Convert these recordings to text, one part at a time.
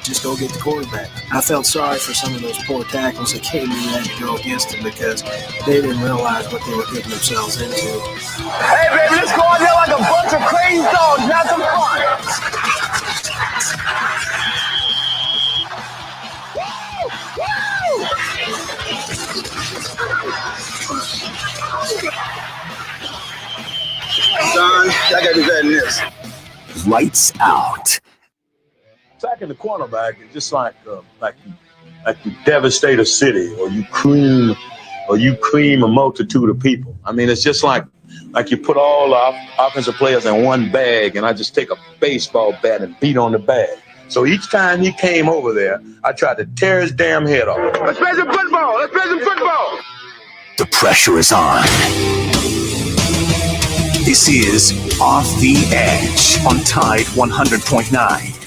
just go get the quarterback. I felt sorry for some of those poor tackles that came in and had to go against him because they didn't realize what they were getting themselves into. Hey, baby, let's go out there like a bunch of crazy dogs. Have some fun. Son, I gotta do better than this. Lights out. Sacking the cornerback is just like you devastate a city, or you cream a multitude of people. I mean, it's just like you put all the offensive players in one bag, and I just take a baseball bat and beat on the bag. So each time he came over there, I tried to tear his damn head off. Let's play some football. Let's play some football. The pressure is on. This is Off the Edge on Tide 100.9.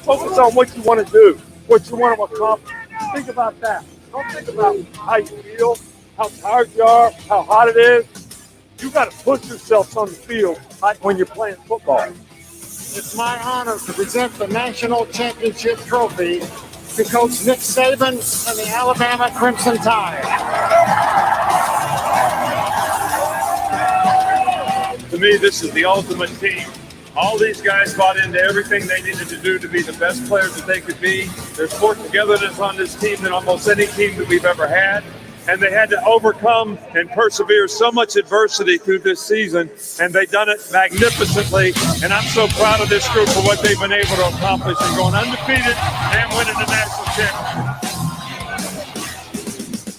Focus on what you want to do, what you want to accomplish. Think about that. Don't think about how you feel, how tired you are, how hot it is. You got to push yourself on the field like when you're playing football. It's my honor to present the national championship trophy to Coach Nick Saban and the Alabama Crimson Tide. To me, this is the ultimate team. All these guys bought into everything they needed to do to be the best players that they could be. There's more togetherness on this team than almost any team that we've ever had. And they had to overcome and persevere so much adversity through this season, and they've done it magnificently. And I'm so proud of this group for what they've been able to accomplish and going undefeated and winning the national championship.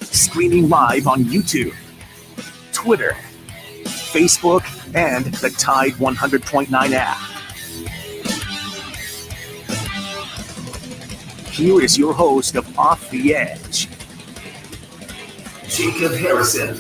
Streaming live on YouTube, Twitter, Facebook, and the Tide 100.9 app. Here is your host of Off the Edge, Jacob Harrison.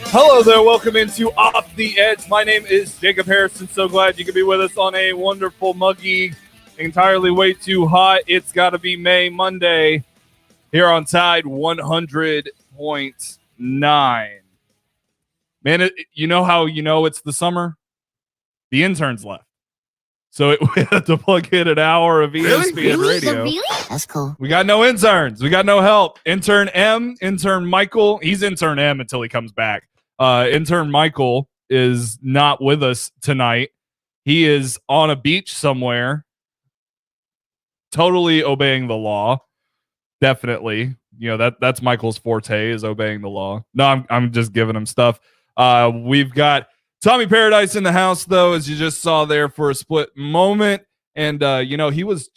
Hello there, welcome into Off the Edge. My name is Jacob Harrison. So glad you could be with us on a wonderful, muggy, entirely way too hot. It's got to be May Monday here on Tide 100.9. Man, you know how you know it's the summer? The interns left. So we had to plug in an hour of ESPN radio. Really? That's cool. We got no interns. We got no help. Intern M, intern Michael. He's intern M until he comes back. Intern Michael is not with us tonight. He is on a beach somewhere, totally obeying the law. Definitely. You know, that's Michael's forte, is obeying the law. No, I'm just giving him stuff. We've got Tommy Paradise in the house, though, as you just saw there for a split moment. And, you know, he was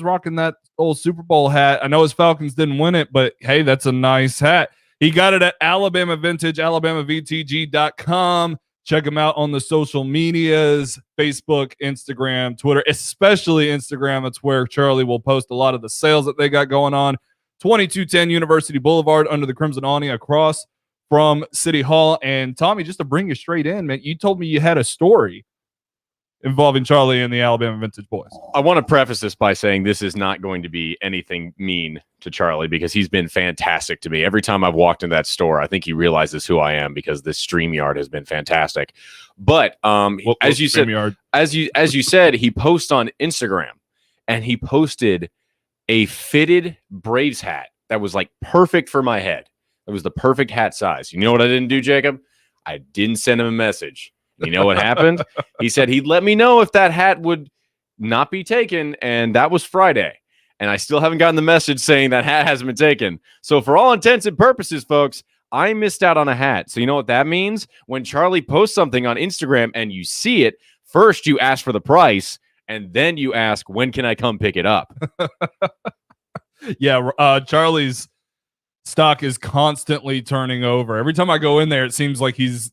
rocking that old Super Bowl hat. I know his Falcons didn't win it, but, hey, that's a nice hat. He got it at Alabama Vintage, AlabamaVTG.com. Check him out on the social medias, Facebook, Instagram, Twitter, especially Instagram. That's where Charlie will post a lot of the sales that they got going on. 2210 University Boulevard under the Crimson Awning across from City Hall. And Tommy, just to bring you straight in, man, you told me you had a story involving Charlie and the Alabama Vintage Boys. I want to preface this by saying this is not going to be anything mean to Charlie, because he's been fantastic to me. Every time I've walked into that store, I think he realizes who I am, because this StreamYard has been fantastic. But as you said, he posts on Instagram, and he posted a fitted Braves hat that was like perfect for my head. It was the perfect hat size. You know what I didn't do, Jacob? I didn't send him a message. You know what happened? He said he'd let me know if that hat would not be taken, and that was Friday. And I still haven't gotten the message saying that hat hasn't been taken. So for all intents and purposes, folks, I missed out on a hat. So you know what that means? When Charlie posts something on Instagram and you see it, first you ask for the price, and then you ask, when can I come pick it up? Yeah, Charlie's stock is constantly turning over. Every time I go in there, it seems like he's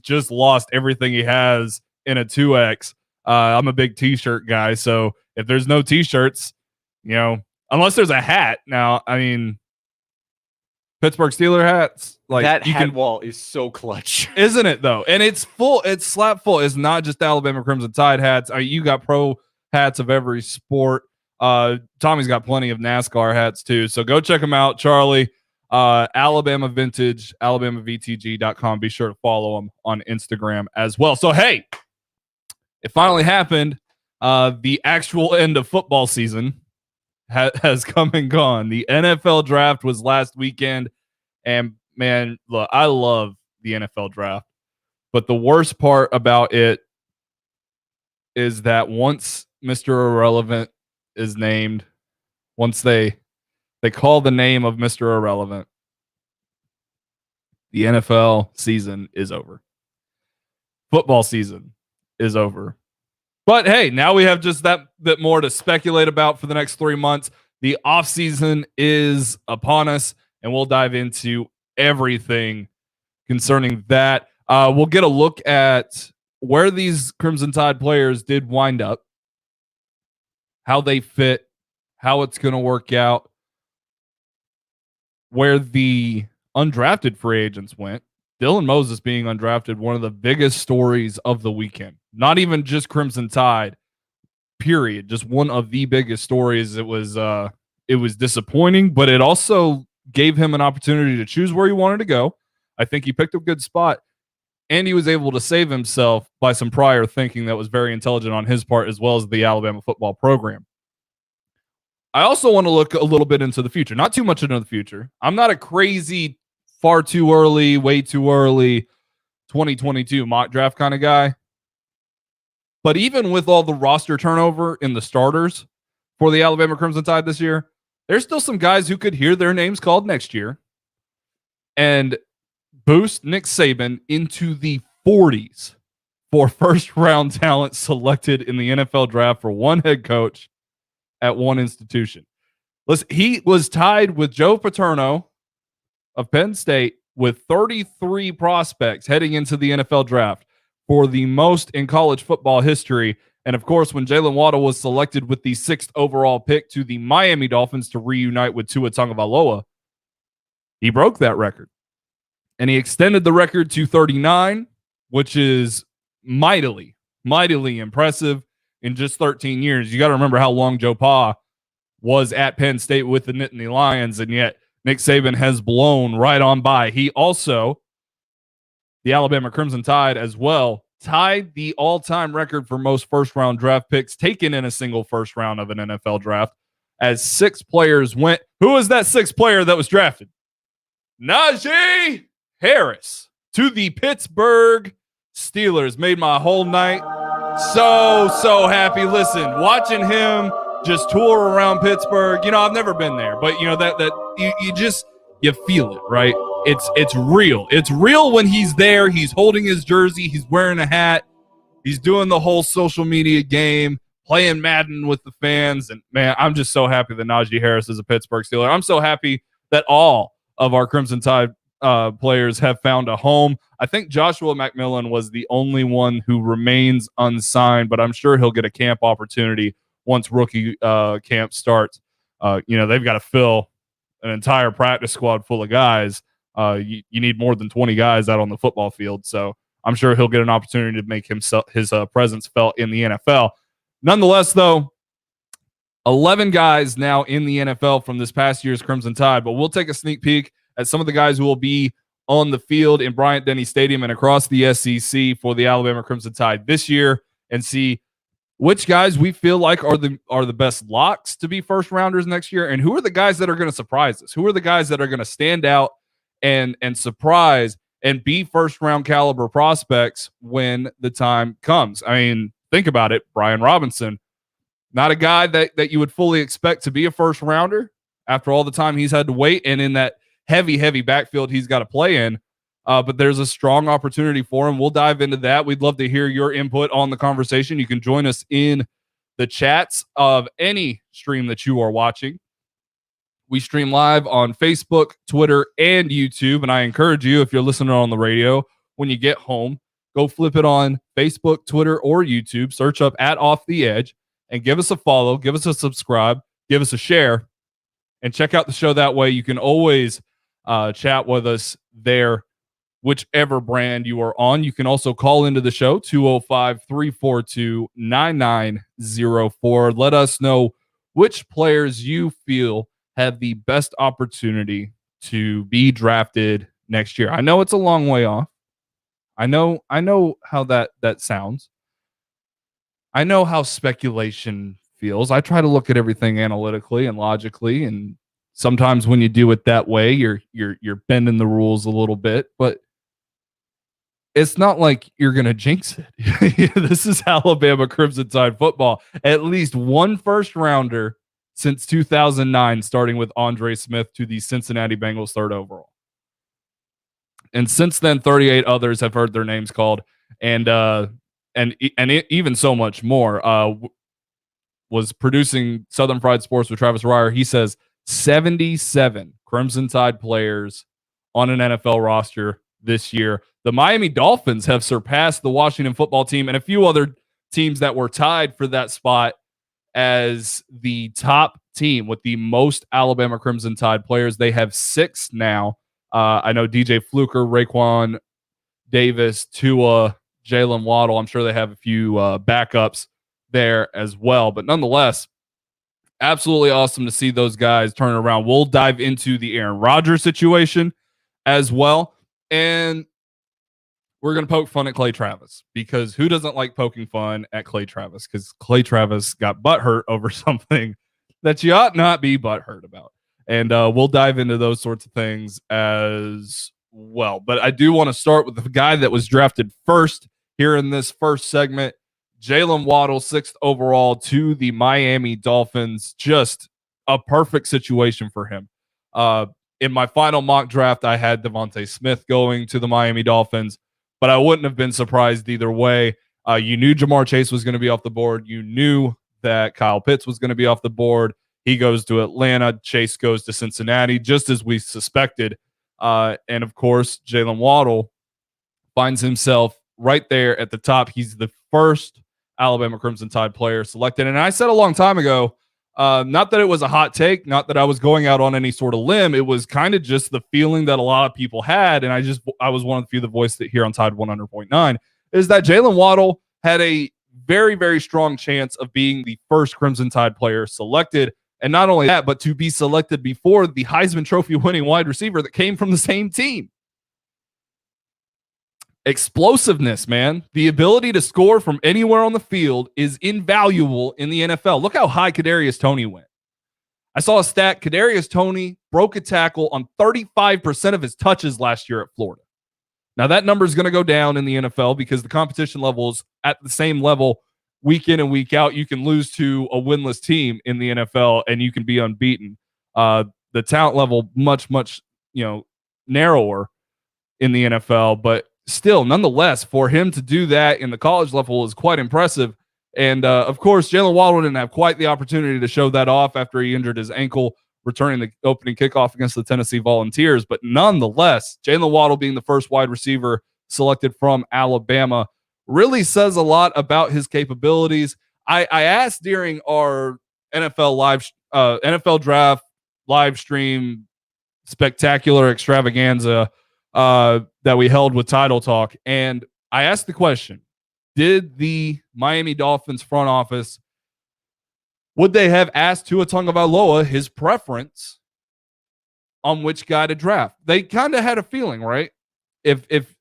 just lost everything he has in a 2X. I'm a big t-shirt guy, so if there's no t-shirts, unless there's a hat. Now, I mean, Pittsburgh Steeler hats, like that hat wall is so clutch, isn't it? Though, and it's full. It's slap full. It's not just Alabama Crimson Tide hats. You got pro hats of every sport. Tommy's got plenty of NASCAR hats too. So go check them out, Charlie. Alabama Vintage, AlabamaVTG.com. Be sure to follow them on Instagram as well. So, hey, it finally happened. The actual end of football season has come and gone. The NFL draft was last weekend. And, man, look, I love the NFL draft. But the worst part about it is that once Mr. Irrelevant is named, once they call the name of Mr. Irrelevant, the NFL season is over. Football season is over. But hey, now we have just that bit more to speculate about for the next 3 months. The offseason is upon us, and we'll dive into everything concerning that. We'll get a look at where these Crimson Tide players did wind up, how they fit, how it's going to work out, where the undrafted free agents went. Dylan Moses being undrafted, one of the biggest stories of the weekend. Not even just Crimson Tide, period. Just one of the biggest stories. It was disappointing, but it also gave him an opportunity to choose where he wanted to go. I think he picked a good spot, and he was able to save himself by some prior thinking that was very intelligent on his part, as well as the Alabama football program. I also want to look a little bit into the future, not too much into the future. I'm not a crazy, far too early, way too early 2022 mock draft kind of guy. But even with all the roster turnover in the starters for the Alabama Crimson Tide this year, there's still some guys who could hear their names called next year and boost Nick Saban into the 40s for first-round talent selected in the NFL draft for one head coach at one institution. Listen, he was tied with Joe Paterno of Penn State with 33 prospects heading into the NFL draft for the most in college football history. And of course, when Jalen Waddle was selected with the 6th overall pick to the Miami Dolphins to reunite with Tua Tagovailoa, he broke that record. And he extended the record to 39, which is mightily impressive in just 13 years. You got to remember how long Joe Pa was at Penn State with the Nittany Lions, and yet Nick Saban has blown right on by. He also, the Alabama Crimson Tide as well, tied the all-time record for most first-round draft picks taken in a single first round of an NFL draft, as 6 players went. Who was that 6th player that was drafted? Najee Harris to the Pittsburgh Steelers. Made my whole night so happy. Listen, watching him just tour around Pittsburgh. I've never been there, but you feel it, right? It's real. It's real when he's there. He's holding his jersey. He's wearing a hat. He's doing the whole social media game, playing Madden with the fans. And man, I'm just so happy that Najee Harris is a Pittsburgh Steeler. I'm so happy that all of our Crimson Tide players have found a home. I think Joshua McMillan was the only one who remains unsigned, but I'm sure he'll get a camp opportunity once rookie camp starts. They've got to fill an entire practice squad full of guys. You need more than 20 guys out on the football field, so I'm sure he'll get an opportunity to make his presence felt in the NFL. Nonetheless, though, 11 guys now in the NFL from this past year's Crimson Tide, but we'll take a sneak peek at some of the guys who will be on the field in Bryant-Denny Stadium and across the SEC for the Alabama Crimson Tide this year, and see which guys we feel like are the best locks to be first rounders next year, and who are the guys that are going to surprise us? Who are the guys that are going to stand out and surprise and be first round caliber prospects when the time comes? I mean, think about it. Brian Robinson, not a guy that you would fully expect to be a first rounder after all the time he's had to wait, and in that heavy backfield he's got to play in. But there's a strong opportunity for him. We'll dive into that. We'd love to hear your input on the conversation. You can join us in the chats of any stream that you are watching. We stream live on Facebook, Twitter, and YouTube. And I encourage you, if you're listening on the radio, when you get home, go flip it on Facebook, Twitter, or YouTube. Search up @Off the Edge and give us a follow, give us a subscribe, give us a share, and check out the show that way. You can always chat with us there whichever brand you are on. You can also call into the show, 205-342-9904. Let us know which players you feel have the best opportunity to be drafted next year. I know it's a long way off. I know how that sounds. I know how speculation feels. I try to look at everything analytically and logically, and sometimes when you do it that way, you're bending the rules a little bit, but it's not like you're going to jinx it. This is Alabama Crimson Tide football. At least one first rounder since 2009, starting with Andre Smith to the Cincinnati Bengals 3rd overall. And since then, 38 others have heard their names called, and even so much more. Was producing Southern Fried Sports with Travis Reier. He says 77 Crimson Tide players on an NFL roster this year. The Miami Dolphins have surpassed the Washington football team and a few other teams that were tied for that spot as the top team with the most Alabama Crimson Tide players. They have 6 now. I know DJ Fluker, Raekwon Davis, Tua, Jalen Waddle. I'm sure they have a few backups there as well. But nonetheless, absolutely awesome to see those guys turn around. We'll dive into the Aaron Rodgers situation as well. And we're going to poke fun at Clay Travis, because who doesn't like poking fun at Clay Travis? Because Clay Travis got butthurt over something that you ought not be butthurt about. And we'll dive into those sorts of things as well. But I do want to start with the guy that was drafted first here in this first segment, Jalen Waddle, 6th overall to the Miami Dolphins. Just a perfect situation for him. In my final mock draft, I had Devontae Smith going to the Miami Dolphins, but I wouldn't have been surprised either way. You knew Jamar Chase was going to be off the board. You knew that Kyle Pitts was going to be off the board. He goes to Atlanta. Chase goes to Cincinnati, just as we suspected. And of course, Jalen Waddle finds himself right there at the top. He's the first Alabama Crimson Tide player selected. And I said a long time ago, not that it was a hot take, not that I was going out on any sort of limb. It was kind of just the feeling that a lot of people had. And I was one of the few that voiced it here on Tide 100.9, is that Jalen Waddle had a very, very strong chance of being the first Crimson Tide player selected. And not only that, but to be selected before the Heisman Trophy winning wide receiver that came from the same team. Explosiveness, man. The ability to score from anywhere on the field is invaluable in the NFL. Look how high Kadarius Toney went. I saw a stat. Kadarius Toney broke a tackle on 35% of his touches last year at Florida. Now, that number is going to go down in the NFL because the competition level is at the same level week in and week out. You can lose to a winless team in the NFL and you can be unbeaten. The talent level much narrower in the NFL, but still, nonetheless, for him to do that in the college level is quite impressive. And of course, Jalen Waddle didn't have quite the opportunity to show that off after he injured his ankle returning the opening kickoff against the Tennessee Volunteers. But nonetheless, Jalen Waddle being the first wide receiver selected from Alabama really says a lot about his capabilities. I asked during our NFL draft live stream spectacular extravaganza that we held with Title Talk, and I asked the question, did the Miami Dolphins front office, would they have asked Tua Tagovailoa his preference on which guy to draft? They kind of had a feeling, right? If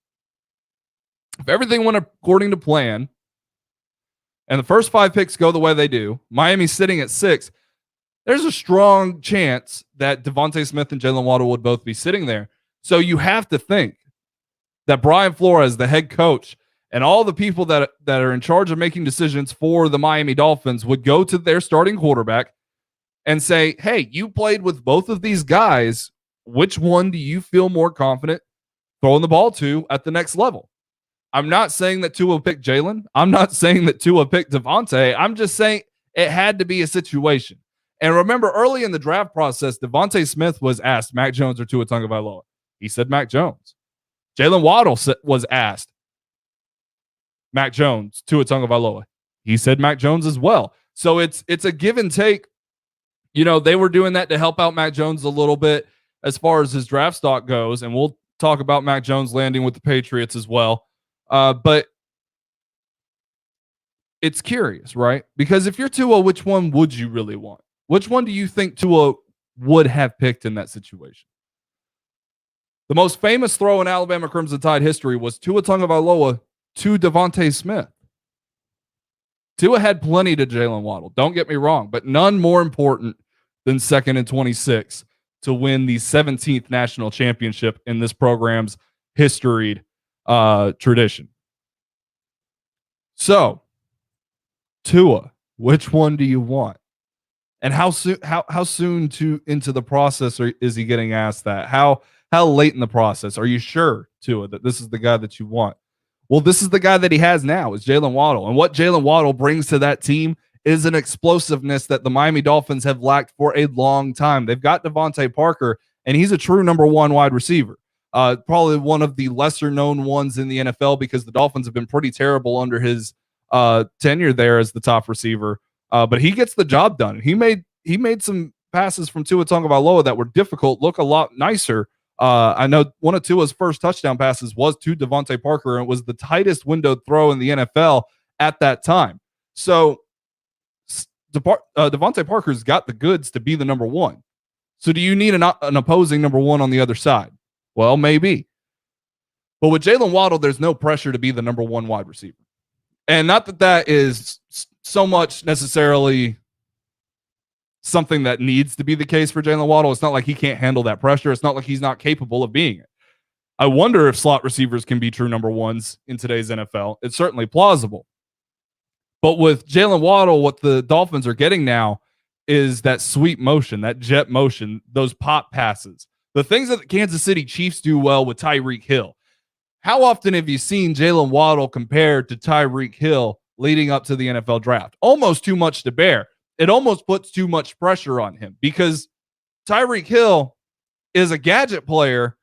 everything went according to plan and the first 5 picks go the way they do, Miami's sitting at 6, there's a strong chance that Devontae Smith and Jalen Waddle would both be sitting there. So you have to think that Brian Flores, the head coach, and all the people that are in charge of making decisions for the Miami Dolphins would go to their starting quarterback and say, hey, you played with both of these guys. Which one do you feel more confident throwing the ball to at the next level? I'm not saying that Tua picked Jalen. I'm not saying that Tua picked Devontae. I'm just saying it had to be a situation. And remember, early in the draft process, Devontae Smith was asked, Mac Jones or Tua Tagovailoa? He said Mac Jones. Jalen Waddle was asked, Mac Jones, Tua Tagovailoa. He said Mac Jones as well. So it's a give and take. You know, they were doing that to help out Mac Jones a little bit as far as his draft stock goes, and we'll talk about Mac Jones landing with the Patriots as well. But it's curious, right? Because if you're Tua, which one would you really want? Which one do you think Tua would have picked in that situation? The most famous throw in Alabama Crimson Tide history was Tua Tagovailoa to Devontae Smith. Tua had plenty to Jalen Waddle. Don't get me wrong, but none more important than 2nd and 26 to win the 17th national championship in this program's historied tradition. So, Tua, which one do you want? And how soon into the process is he getting asked that? How late in the process? Are you sure, Tua, that this is the guy that you want? Well, this is the guy that he has now, is Jalen Waddle. And what Jalen Waddle brings to that team is an explosiveness that the Miami Dolphins have lacked for a long time. They've got Devontae Parker, and he's a true number one wide receiver. Probably one of the lesser known ones in the NFL because the Dolphins have been pretty terrible under his tenure there as the top receiver. But he gets the job done. He made some passes from Tua Tagovailoa that were difficult look a lot nicer. I know one of Tua's first touchdown passes was to Devontae Parker, and it was the tightest windowed throw in the NFL at that time. So Devontae Parker's got the goods to be the number one. So do you need an opposing number one on the other side? Well, maybe. But with Jalen Waddle, there's no pressure to be the number one wide receiver. And not that that is so much necessarily something that needs to be the case for Jalen Waddle. It's not like he can't handle that pressure. It's not like he's not capable of being it. I wonder if slot receivers can be true number ones in today's NFL. It's certainly plausible. But with Jalen Waddle, what the Dolphins are getting now is that sweep motion, that jet motion, those pop passes, the things that the Kansas City Chiefs do well with Tyreek Hill. How often have you seen Jalen Waddle compared to Tyreek Hill leading up to the NFL draft? Almost too much to bear. It almost puts too much pressure on him because Tyreek Hill is a gadget player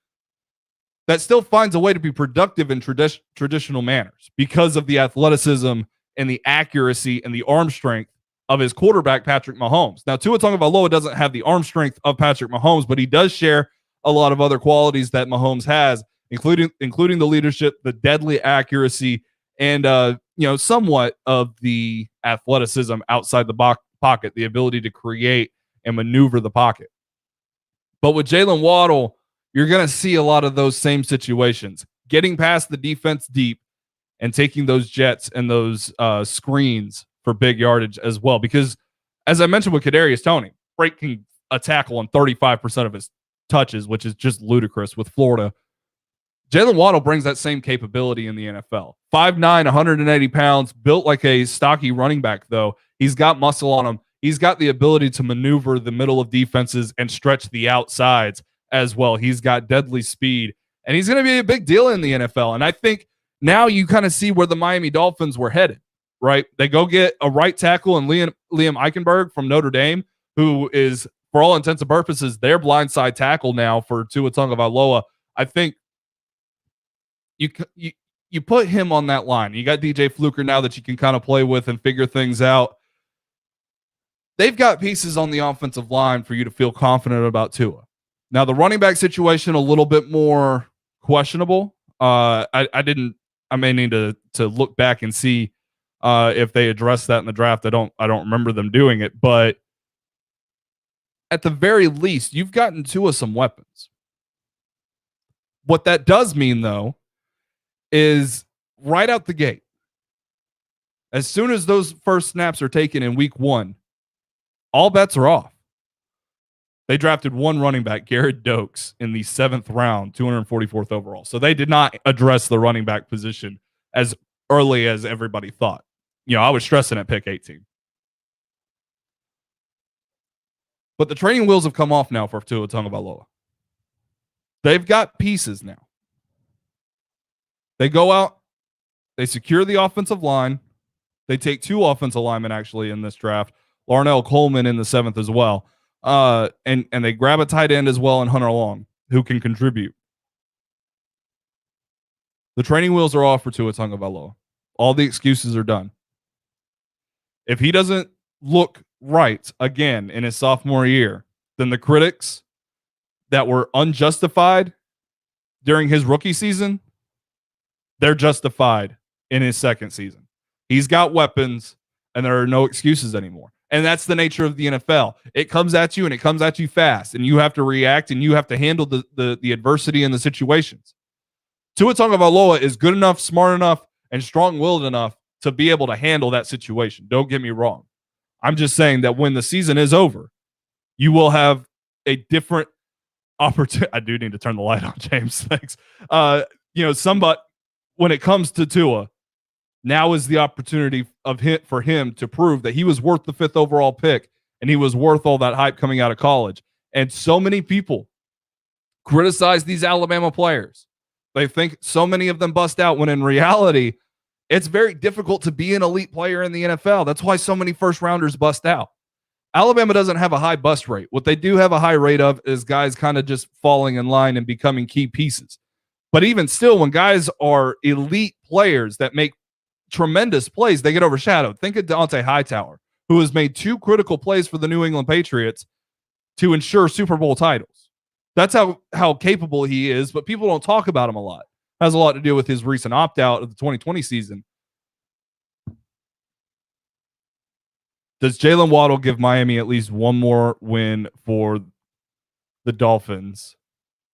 that still finds a way to be productive in traditional manners because of the athleticism and the accuracy and the arm strength of his quarterback, Patrick Mahomes. Now, Tua Tagovailoa doesn't have the arm strength of Patrick Mahomes, but he does share a lot of other qualities that Mahomes has, including the leadership, the deadly accuracy, and somewhat of the athleticism outside the pocket, the ability to create and maneuver the pocket. But with Jalen Waddle, you're going to see a lot of those same situations, getting past the defense deep and taking those jets and those screens for big yardage as well. Because as I mentioned with Kadarius Toney, breaking a tackle on 35% of his touches, which is just ludicrous with Florida. Jalen Waddle brings that same capability in the NFL. 5'9", 180 pounds, built like a stocky running back, though. He's got muscle on him. He's got the ability to maneuver the middle of defenses and stretch the outsides as well. He's got deadly speed, and he's going to be a big deal in the NFL. And I think now you kind of see where the Miami Dolphins were headed, right? They go get a right tackle and Liam Eichenberg from Notre Dame, who is, for all intents and purposes, their blindside tackle now for Tua Tagovailoa. I think you put him on that line. You got DJ Fluker now that you can kind of play with and figure things out. They've got pieces on the offensive line for you to feel confident about Tua. Now, the running back situation, a little bit more questionable. I may need to look back and see if they addressed that in the draft. I don't remember them doing it, but at the very least, you've gotten Tua some weapons. What that does mean, though, is right out the gate, as soon as those first snaps are taken in week one, all bets are off. They drafted one running back, Garrett Dokes, in the 7th round, 244th overall. So they did not address the running back position as early as everybody thought. I was stressing at pick 18. But the training wheels have come off now for Tua Tagovailoa. They've got pieces now. They go out, they secure the offensive line. They take 2 offensive linemen actually in this draft. Larnell Coleman in the 7th as well. And they grab a tight end as well in Hunter Long, who can contribute. The training wheels are off for Tua Tagovailoa. All the excuses are done. If he doesn't look right again in his sophomore year, then the critics that were unjustified during his rookie season, they're justified in his second season. He's got weapons, and there are no excuses anymore. And that's the nature of the NFL. It comes at you, and it comes at you fast, and you have to react, and you have to handle the adversity and the situations. Tua Tagovailoa is good enough, smart enough, and strong-willed enough to be able to handle that situation. Don't get me wrong. I'm just saying that when the season is over, you will have a different opportunity. I do need to turn the light on, James. Thanks. Somebody, when it comes to Tua, now is the opportunity for him to prove that he was worth the 5th overall pick and he was worth all that hype coming out of college. And so many people criticize these Alabama players. They think so many of them bust out when in reality, it's very difficult to be an elite player in the NFL. That's why so many first rounders bust out. Alabama doesn't have a high bust rate. What they do have a high rate of is guys kind of just falling in line and becoming key pieces. But even still, when guys are elite players that make tremendous plays, they get overshadowed. Think of Dante Hightower, who has made 2 critical plays for the New England Patriots to ensure Super Bowl titles. That's how capable he is, but people don't talk about him a lot. It has a lot to do with his recent opt-out of the 2020 season. Does Jalen Waddle give Miami at least one more win for the Dolphins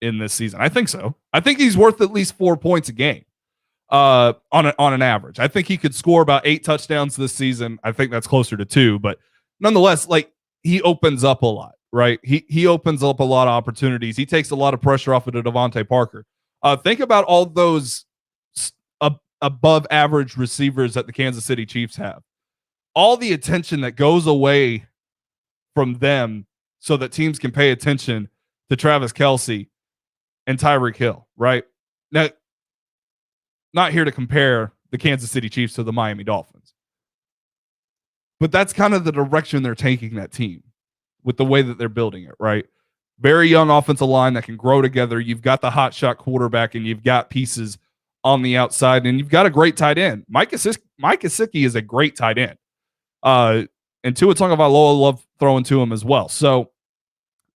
in this season? I think so. I think he's worth at least 4 points a game on an average. I think he could score about 8 touchdowns this season. I think that's closer to 2, but nonetheless, like, he opens up a lot, right? He opens up a lot of opportunities. He takes a lot of pressure off of Devontae Parker. Think about all those above average receivers that the Kansas City Chiefs have. All the attention that goes away from them so that teams can pay attention to Travis Kelce and Tyreek Hill, right? Now, not here to compare the Kansas City Chiefs to the Miami Dolphins, but that's kind of the direction they're taking that team with the way that they're building it, right? Very young offensive line that can grow together. You've got the hot shot quarterback, and you've got pieces on the outside, and you've got a great tight end. Mike Gesicki is a great tight end. And Tua Tagovailoa love throwing to him as well. So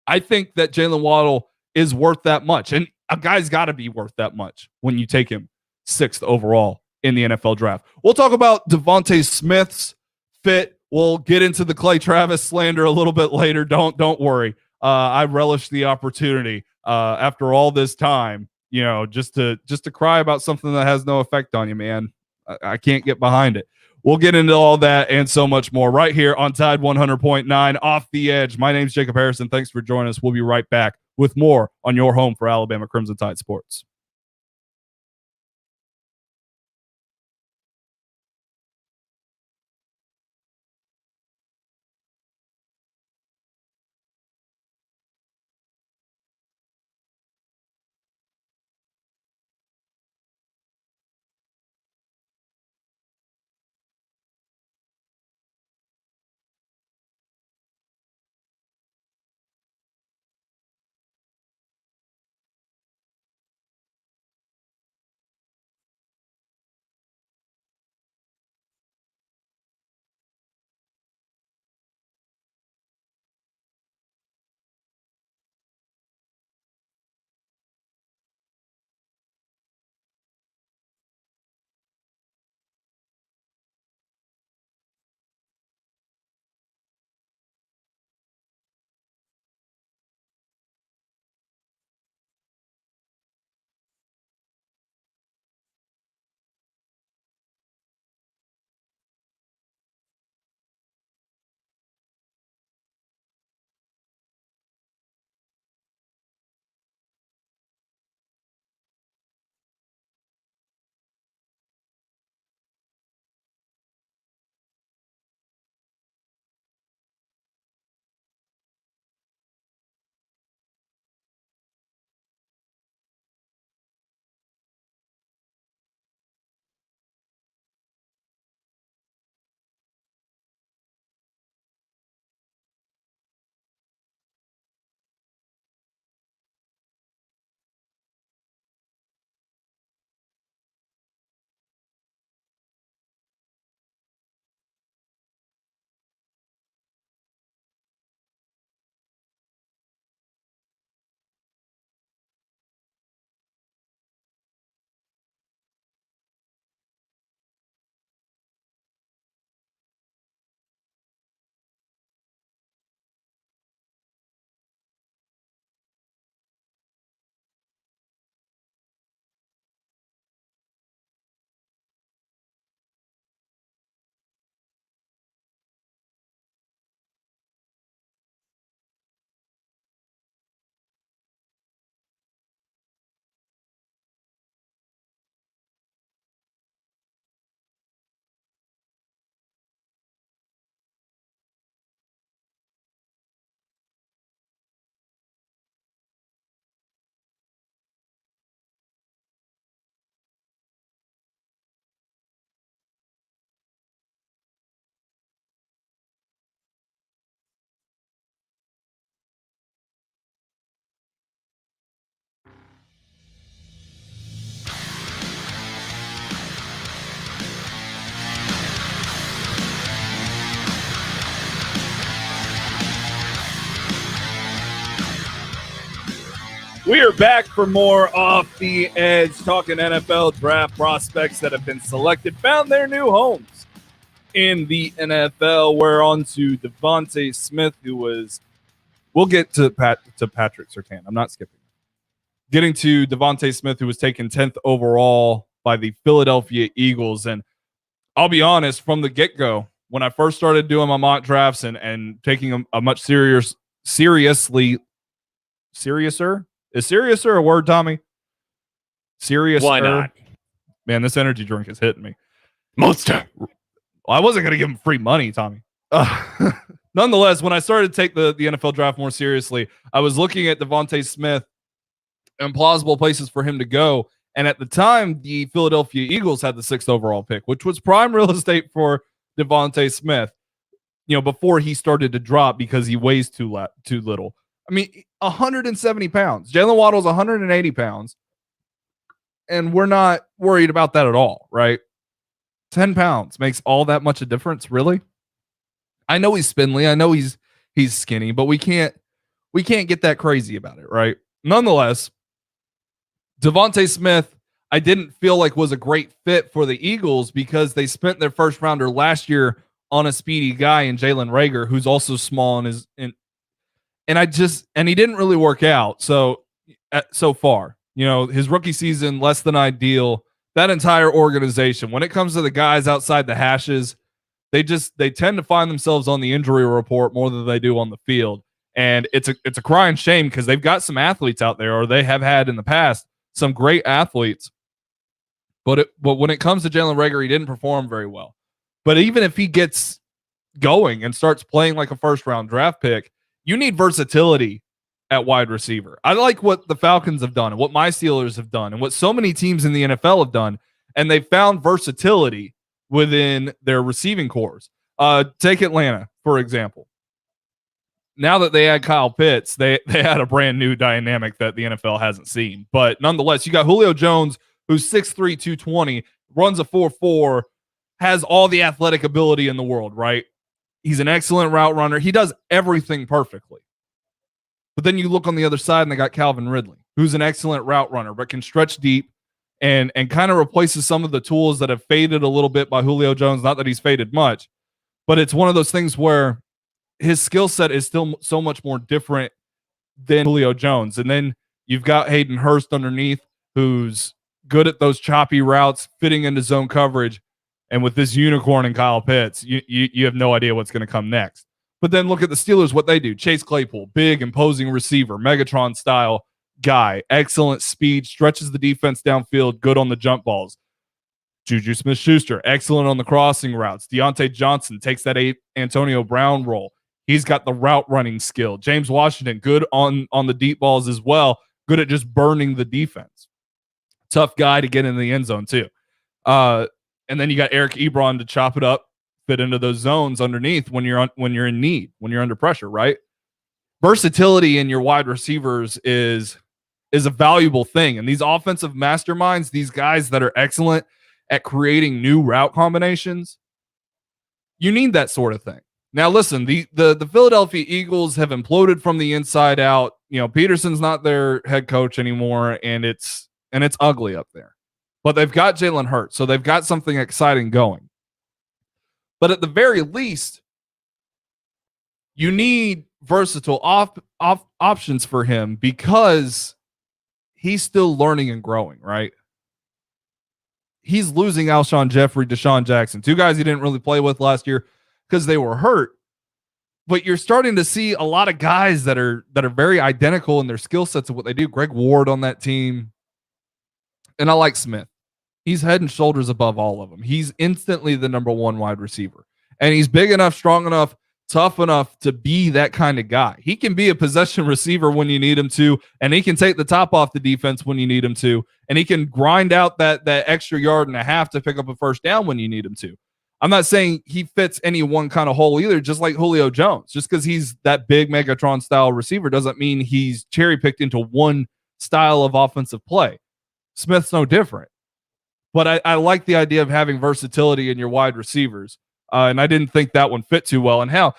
I think that Jalen Waddle is worth that much. And a guy's got to be worth that much when you take him 6th overall in the NFL draft. We'll talk about Devontae Smith's fit. We'll get into the Clay Travis slander a little bit later. Don't worry. I relish the opportunity after all this time, just to cry about something that has no effect on you, man. I can't get behind it. We'll get into all that and so much more right here on Tide 100.9 Off the Edge. My name's Jacob Harrison. Thanks for joining us. We'll be right back with more on your home for Alabama Crimson Tide Sports. We are back for more Off the Edge, talking NFL draft prospects that have been selected, found their new homes in the NFL. We're on to Devontae Smith, who was. We'll get to Patrick Surtain. I'm not skipping. Getting to Devontae Smith, who was taken 10th overall by the Philadelphia Eagles, and I'll be honest, from the get-go, when I first started doing my mock drafts and taking a much seriouser. Is seriouser a word, Tommy? Serious? Why not? Man, this energy drink is hitting me. Monster. Well, I wasn't going to give him free money, Tommy. Nonetheless, when I started to take the NFL draft more seriously, I was looking at Devontae Smith and plausible places for him to go. And at the time, the Philadelphia Eagles had the 6th overall pick, which was prime real estate for Devontae Smith, before he started to drop because he weighs too little. I mean, 170 pounds. Jalen Waddle's 180 pounds. And we're not worried about that at all, right? 10 pounds makes all that much a difference, really? I know he's spindly. I know he's skinny, but we can't get that crazy about it, right? Nonetheless, Devontae Smith, I didn't feel like was a great fit for the Eagles because they spent their first rounder last year on a speedy guy in Jalen Reagor, who's also small and he didn't really work out. So far, his rookie season, less than ideal. That entire organization, when it comes to the guys outside the hashes, they tend to find themselves on the injury report more than they do on the field. And it's a crying shame because they've got some athletes out there, or they have had in the past some great athletes. But when it comes to Jalen Reagor, he didn't perform very well. But even if he gets going and starts playing like a first-round draft pick, you need versatility at wide receiver. I like what the Falcons have done and what my Steelers have done and what so many teams in the NFL have done, and they found versatility within their receiving cores. Take Atlanta, for example. Now that they had Kyle Pitts, they had a brand new dynamic that the NFL hasn't seen. But nonetheless, you got Julio Jones, who's 6'3", 220, runs a 4.4, has all the athletic ability in the world, right? He's an excellent route runner. He does everything perfectly. But then you look on the other side and they got Calvin Ridley, who's an excellent route runner, but can stretch deep and kind of replaces some of the tools that have faded a little bit by Julio Jones. Not that he's faded much, but it's one of those things where his skill set is still so much more different than Julio Jones. And then you've got Hayden Hurst underneath, who's good at those choppy routes, fitting into zone coverage. And with this unicorn and Kyle Pitts, you have no idea what's going to come next. But then look at the Steelers, what they do. Chase Claypool, big, imposing receiver, Megatron style guy, excellent speed, stretches the defense downfield, good on the jump balls. Juju Smith-Schuster, excellent on the crossing routes. Deontay Johnson takes that Antonio Brown role. He's got the route running skill. James Washington, good on the deep balls as well, good at just burning the defense. Tough guy to get in the end zone too. And then you got Eric Ebron to chop it up, fit into those zones underneath when you're in need, when you're under pressure, right? Versatility in your wide receivers is a valuable thing. And these offensive masterminds, these guys that are excellent at creating new route combinations, you need that sort of thing. Now, listen, the Philadelphia Eagles have imploded from the inside out. Peterson's not their head coach anymore, and it's ugly up there. But they've got Jalen Hurts, so they've got something exciting going. But at the very least, you need versatile options for him because he's still learning and growing, right? He's losing Alshon Jeffrey, Deshaun Jackson, two guys he didn't really play with last year because they were hurt. But you're starting to see a lot of guys that are very identical in their skill sets of what they do. Greg Ward on that team. And I like Smith. He's head and shoulders above all of them. He's instantly the number one wide receiver. And he's big enough, strong enough, tough enough to be that kind of guy. He can be a possession receiver when you need him to, and he can take the top off the defense when you need him to, and he can grind out that extra yard and a half to pick up a first down when you need him to. I'm not saying he fits any one kind of hole either, just like Julio Jones. Just because he's that big Megatron style receiver doesn't mean he's cherry picked into one style of offensive play. Smith's no different. But I like the idea of having versatility in your wide receivers. And I didn't think that one fit too well. And hell,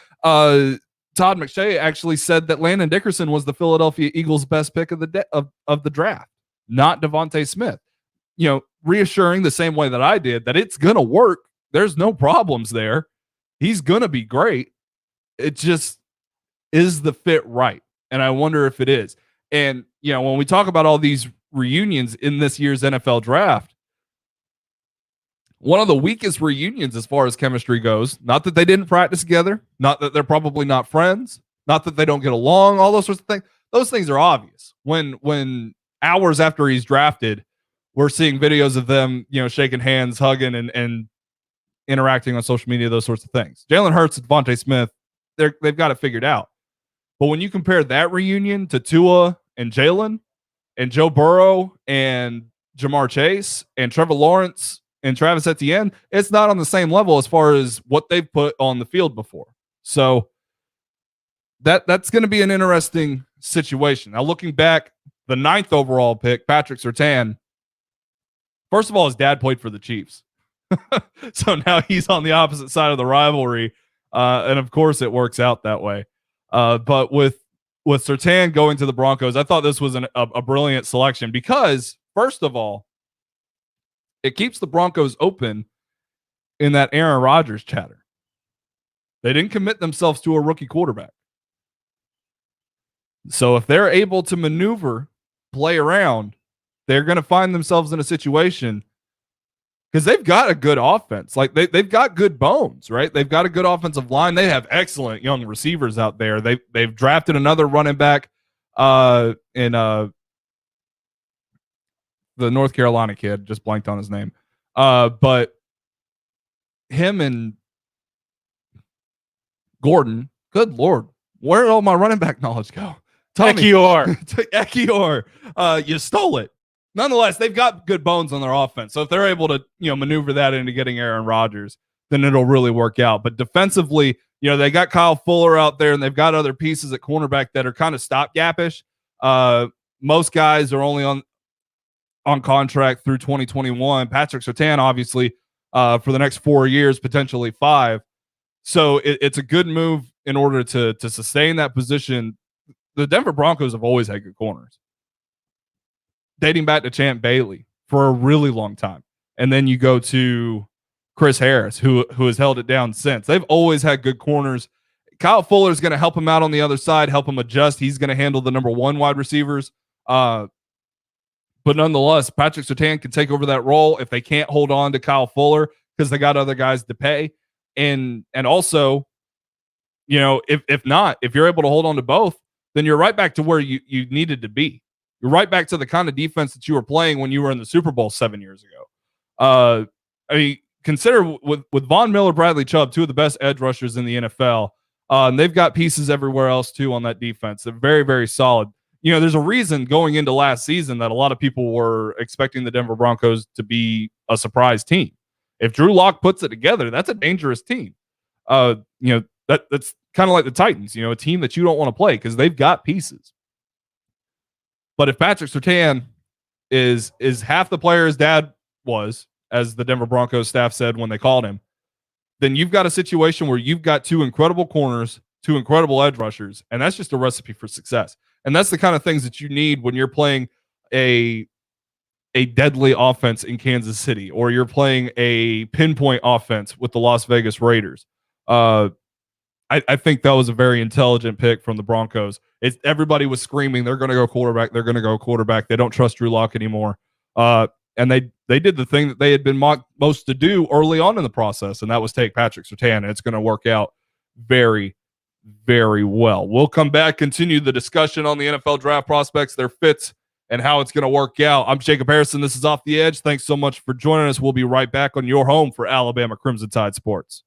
Todd McShay actually said that Landon Dickerson was the Philadelphia Eagles' best pick of the draft, not Devontae Smith. Reassuring the same way that I did that it's going to work. There's no problems there. He's going to be great. It just is the fit right. And I wonder if it is. And, when we talk about all these reunions in this year's NFL draft, one of the weakest reunions as far as chemistry goes, not that they didn't practice together, not that they're probably not friends, not that they don't get along, all those sorts of things. Those things are obvious. When hours after he's drafted, we're seeing videos of them, shaking hands, hugging, and interacting on social media, those sorts of things. Jalen Hurts and Devontae Smith, they've got it figured out. But when you compare that reunion to Tua and Jalen and Joe Burrow and Jamar Chase and Trevor Lawrence and Travis Etienne, it's not on the same level as far as what they've put on the field before. So that's going to be an interesting situation. Now, looking back, the 9th overall pick, Patrick Surtain, first of all, his dad played for the Chiefs. So now he's on the opposite side of the rivalry. And of course it works out that way. But with Surtain going to the Broncos, I thought this was a brilliant selection because, first of all, it keeps the Broncos open in that Aaron Rodgers chatter. They didn't commit themselves to a rookie quarterback. So if they're able to maneuver, play around, they're going to find themselves in a situation because they've got a good offense. Like they've got good bones, right? They've got a good offensive line. They have excellent young receivers out there. They've drafted another running back in the North Carolina kid, just blanked on his name. But him and Gordon, good Lord, where did all my running back knowledge go? Ekiyor. You stole it. Nonetheless, they've got good bones on their offense. So if they're able to, maneuver that into getting Aaron Rodgers, then it'll really work out. But defensively, they got Kyle Fuller out there and they've got other pieces at cornerback that are kind of stopgap-ish. Most guys are only on contract through 2021. Patrick Surtain, obviously, for the next 4 years, potentially 5. So it's a good move in order to sustain that position. The Denver Broncos have always had good corners, dating back to Champ Bailey for a really long time. And then you go to Chris Harris, who has held it down since. They've always had good corners. Kyle Fuller is going to help him out on the other side, help him adjust. He's going to handle the number 1 wide receivers. But nonetheless, Patrick Surtain can take over that role if they can't hold on to Kyle Fuller because they got other guys to pay. And also, if not, if you're able to hold on to both, then you're right back to where you needed to be. You're right back to the kind of defense that you were playing when you were in the Super Bowl 7 years ago. Consider with Von Miller, Bradley Chubb, 2 of the best edge rushers in the NFL. And they've got pieces everywhere else too on that defense. They're very, very solid. There's a reason going into last season that a lot of people were expecting the Denver Broncos to be a surprise team. If Drew Lock puts it together, that's a dangerous team. That's kind of like the Titans, a team that you don't want to play because they've got pieces. But if Patrick Surtain is half the player his dad was, as the Denver Broncos staff said when they called him, then you've got a situation where you've got 2 incredible corners, 2 incredible edge rushers, and that's just a recipe for success. And that's the kind of things that you need when you're playing a deadly offense in Kansas City, or you're playing a pinpoint offense with the Las Vegas Raiders. I think that was a very intelligent pick from the Broncos. Everybody was screaming, they're going to go quarterback. They're going to go quarterback. They don't trust Drew Lock anymore. And they did the thing that they had been most to do early on in the process, and that was take Patrick Surtain, and it's going to work out very, very well. We'll come back, continue the discussion on the NFL draft prospects, their fits, and how it's going to work out. I'm Jacob Harrison. This is Off the Edge. Thanks so much for joining us. We'll be right back on your home for Alabama Crimson Tide Sports.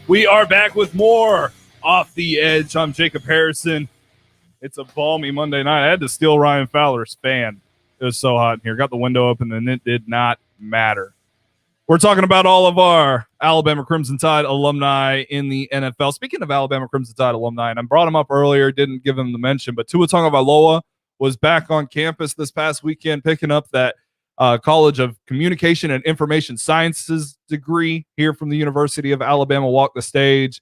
We are back with more Off the Edge. I'm Jacob Harrison. It's a balmy Monday night. I had to steal Ryan Fowler's fan. It was so hot in here. Got the window open, and it did not matter. We're talking about all of our Alabama Crimson Tide alumni in the NFL. Speaking of Alabama Crimson Tide alumni, and I brought him up earlier, didn't give him the mention, but Tua Tagovailoa was back on campus this past weekend picking up that College of Communication and Information Sciences degree here from the University of Alabama. Walked the stage.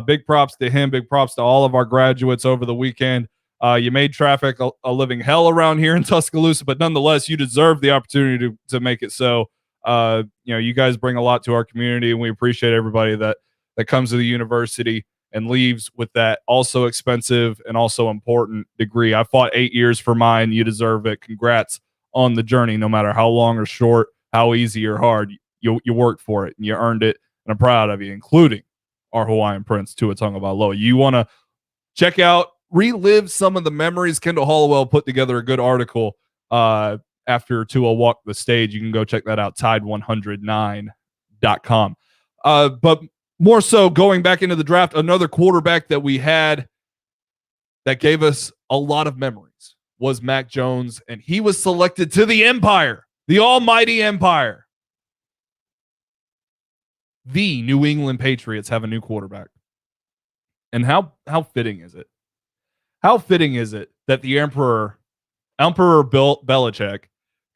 Big props to him. Big props to all of our graduates over the weekend. You made traffic a living hell around here in Tuscaloosa, but nonetheless, you deserve the opportunity to make it so. You guys bring a lot to our community, and we appreciate everybody that comes to the university and leaves with that also expensive and also important degree. I fought 8 years for mine. You deserve it. Congrats on the journey, no matter how long or short, how easy or hard. You worked for it and you earned it, and I'm proud of you, including our Hawaiian Prince, Tua Tagovailoa. You want to check out, relive some of the memories. Kendall Hollowell put together a good article after Tua walked the stage. You can go check that out, tide109.com. But more so, going back into the draft, another quarterback that we had that gave us a lot of memories was Mac Jones, and he was selected to the Empire, the almighty Empire. The New England Patriots have a new quarterback. And how fitting is it? How fitting is it that the Emperor Bill Belichick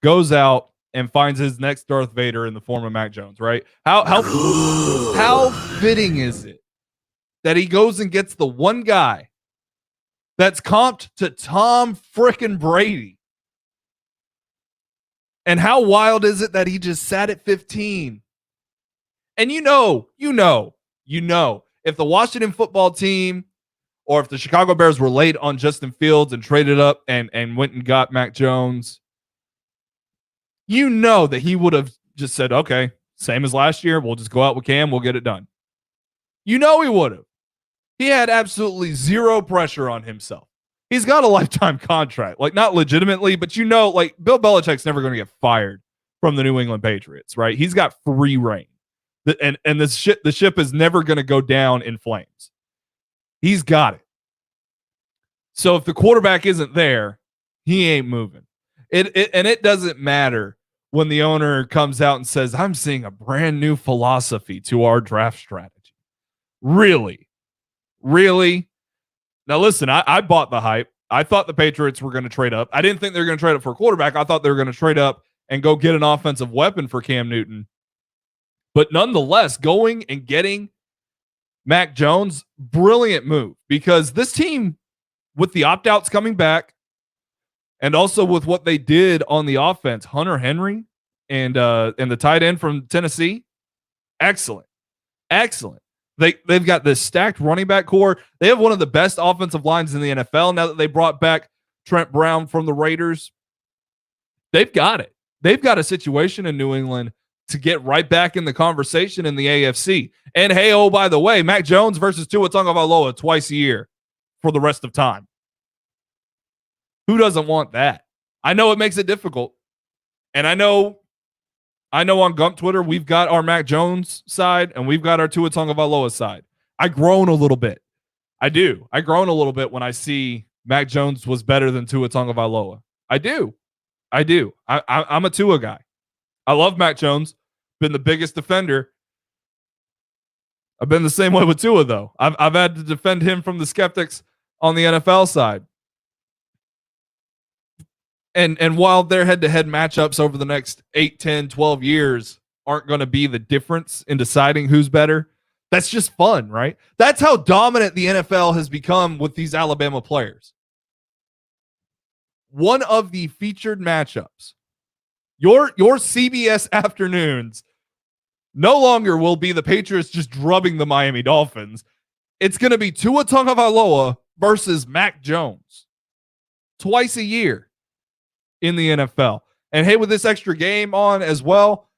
goes out and finds his next Darth Vader in the form of Mac Jones, right? How fitting is it that he goes and gets the one guy that's comped to Tom frickin' Brady? And how wild is it that he just sat at 15? And you know, if the Washington football team or if the Chicago Bears were late on Justin Fields and traded up and went and got Mac Jones, you know that he would have just said, okay, same as last year. We'll just go out with Cam. We'll get it done. You know he would have. He had absolutely zero pressure on himself. He's got a lifetime contract. Like, not legitimately, but like Bill Belichick's never going to get fired from the New England Patriots, right? He's got free reign. And the ship is never going to go down in flames. He's got it. So if the quarterback isn't there, he ain't moving. It doesn't matter when the owner comes out and says, I'm seeing a brand new philosophy to our draft strategy. Really? Now listen, I bought the hype. I thought the Patriots were going to trade up. I didn't think they were going to trade up for a quarterback. I thought they were going to trade up and go get an offensive weapon for Cam Newton. But nonetheless, going and getting Mac Jones, brilliant move, because this team, with the opt-outs coming back, and also with what they did on the offense, Hunter Henry and the tight end from Tennessee, excellent. They've got this stacked running back core. They have one of the best offensive lines in the NFL now that they brought back Trent Brown from the Raiders. They've got it. They've got a situation in New England to get right back in the conversation in the AFC. And hey, oh, by the way, Mac Jones versus Tua Tagovailoa twice a year for the rest of time. Who doesn't want that? I know it makes it difficult. And I know on Gump Twitter, we've got our Mac Jones side and we've got our Tua Tagovailoa side. I groan a little bit. I do. I groan a little bit when I see Mac Jones was better than Tua Tagovailoa. I do. I'm a Tua guy. I love Mac Jones. Been the biggest defender. I've been the same way with Tua, though. I've had to defend him from the skeptics on the NFL side. And while their head-to-head matchups over the next 8, 10, 12 years aren't going to be the difference in deciding who's better, that's just fun, right? That's how dominant the NFL has become with these Alabama players. One of the featured matchups, your CBS afternoons, no longer will be the Patriots just drubbing the Miami Dolphins. It's going to be Tua Tagovailoa versus Mac Jones twice a year in the NFL. And hey, with this extra game on as well,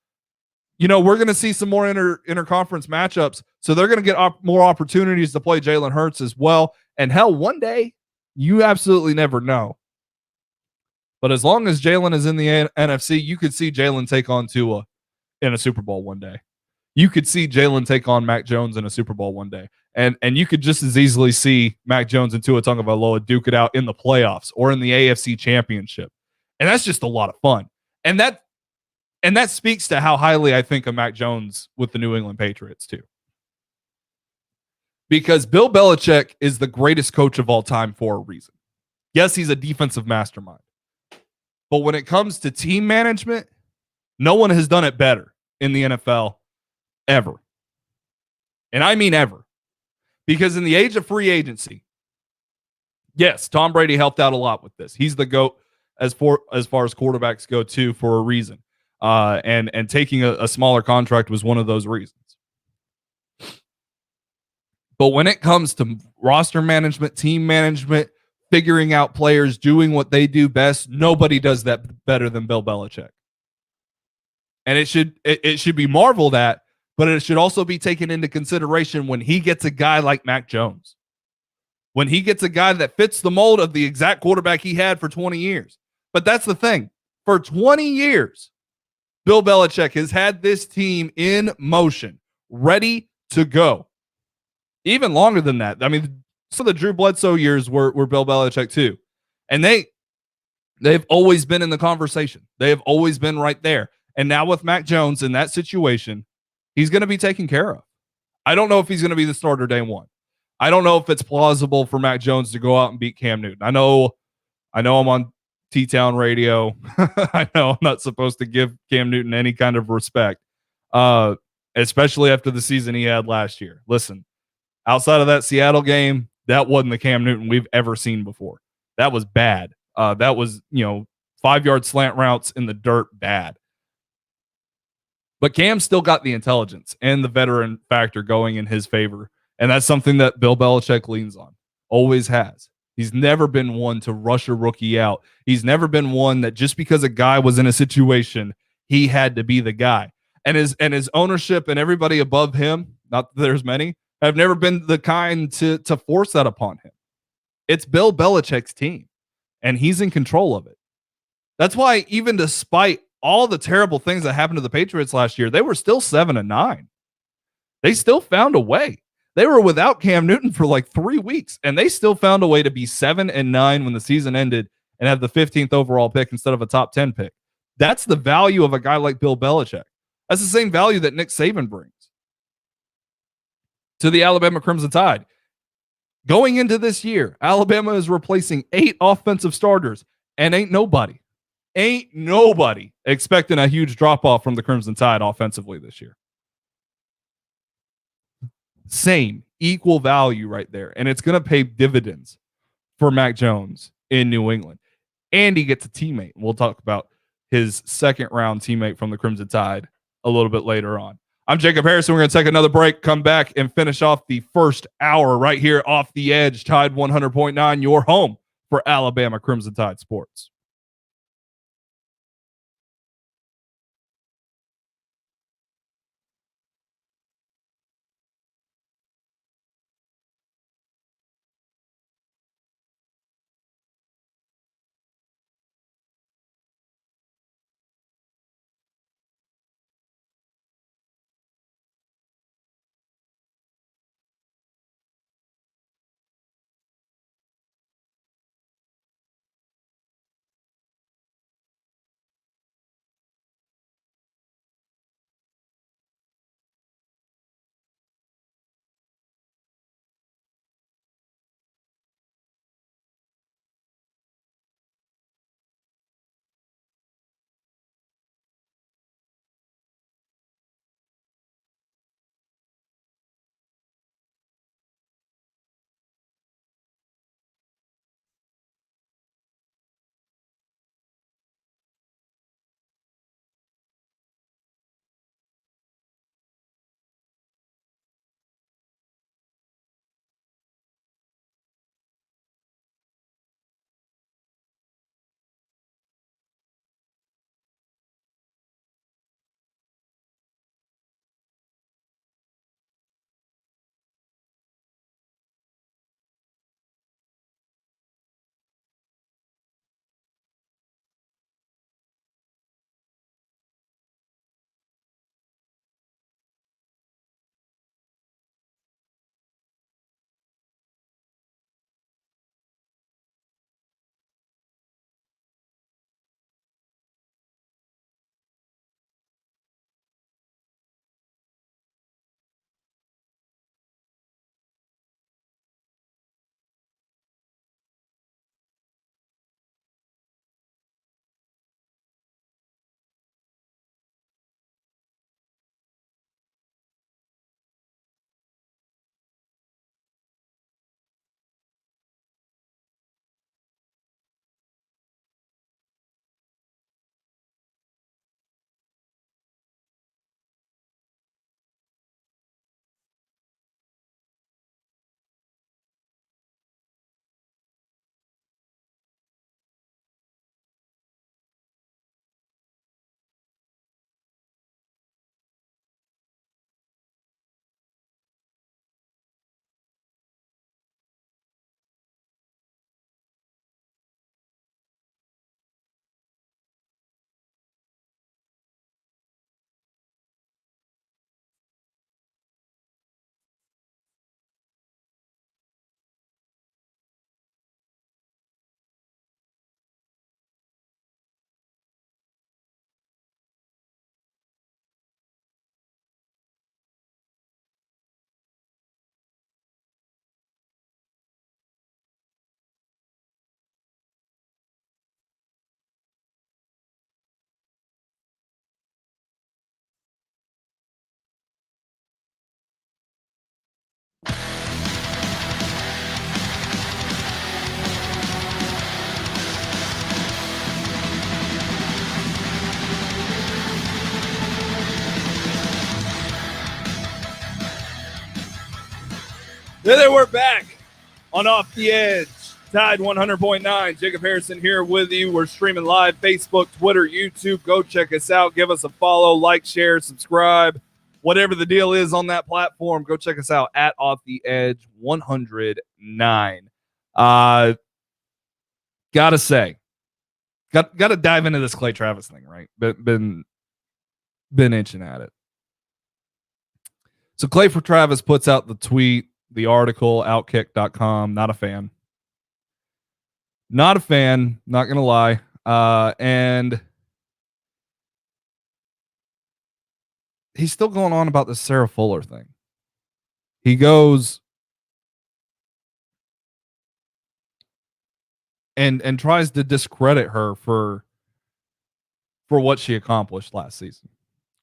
we're going to see some more interconference matchups. So they're going to get more opportunities to play Jalen Hurts as well. And hell, one day, you absolutely never know. But as long as Jalen is in the NFC, you could see Jalen take on Tua in a Super Bowl one day. You could see Jalen take on Mac Jones in a Super Bowl one day. And you could just as easily see Mac Jones and Tua Tagovailoa duke it out in the playoffs or in the AFC Championship. And that's just a lot of fun. And that speaks to how highly I think of Mac Jones with the New England Patriots too. Because Bill Belichick is the greatest coach of all time for a reason. Yes, he's a defensive mastermind. But when it comes to team management, no one has done it better in the NFL ever. And I mean ever. Because in the age of free agency, yes, Tom Brady helped out a lot with this. He's the GOAT as far as quarterbacks go too, for a reason. And taking a smaller contract was one of those reasons. But when it comes to roster management, team management, figuring out players, doing what they do best, nobody does that better than Bill Belichick. And it should be marveled at, but it should also be taken into consideration when he gets a guy like Mac Jones. When he gets a guy that fits the mold of the exact quarterback he had for 20 years. But that's the thing. For 20 years, Bill Belichick has had this team in motion, ready to go. Even longer than that. I mean, some of the Drew Bledsoe years were Bill Belichick too. And they've always been in the conversation. They have always been right there. And now with Mac Jones in that situation, he's going to be taken care of. I don't know if he's going to be the starter day one. I don't know if it's plausible for Mac Jones to go out and beat Cam Newton. I know I'm on T-Town radio. I know I'm not supposed to give Cam Newton any kind of respect, especially after the season he had last year. Listen, outside of that Seattle game, that wasn't the Cam Newton we've ever seen before. That was bad. That was, 5-yard slant routes in the dirt, bad. But Cam still got the intelligence and the veteran factor going in his favor. And that's something that Bill Belichick leans on. Always has. He's never been one to rush a rookie out. He's never been one that just because a guy was in a situation, he had to be the guy. And his ownership and everybody above him, not that there's many, have never been the kind to force that upon him. It's Bill Belichick's team, and he's in control of it. That's why even despite all the terrible things that happened to the Patriots last year, they were still 7-9. They still found a way. They were without Cam Newton for like 3 weeks, and they still found a way to be 7-9 when the season ended and have the 15th overall pick instead of a top 10 pick. That's the value of a guy like Bill Belichick. That's the same value that Nick Saban brings to the Alabama Crimson Tide. Going into this year, Alabama is replacing 8 offensive starters, and ain't nobody expecting a huge drop-off from the Crimson Tide offensively this year. Same, equal value right there. And it's going to pay dividends for Mac Jones in New England. And he gets a teammate. We'll talk about his second-round teammate from the Crimson Tide a little bit later on. I'm Jacob Harrison. We're going to take another break, come back, and finish off the first hour right here off the edge. Tide 100.9, your home for Alabama Crimson Tide sports. Then we're back on Off the Edge. Tide 100.9. Jacob Harrison here with you. We're streaming live Facebook, Twitter, YouTube. Go check us out. Give us a follow, like, share, subscribe. Whatever the deal is on that platform, go check us out at Off the Edge 109. Gotta say, gotta dive into this Clay Travis thing, right? Been itching at it. So Clay for Travis puts out the tweet, the article, outkick.com. Not a fan. Not a fan, not going to lie. And he's still going on about this Sarah Fuller thing. He goes and tries to discredit her for what she accomplished last season.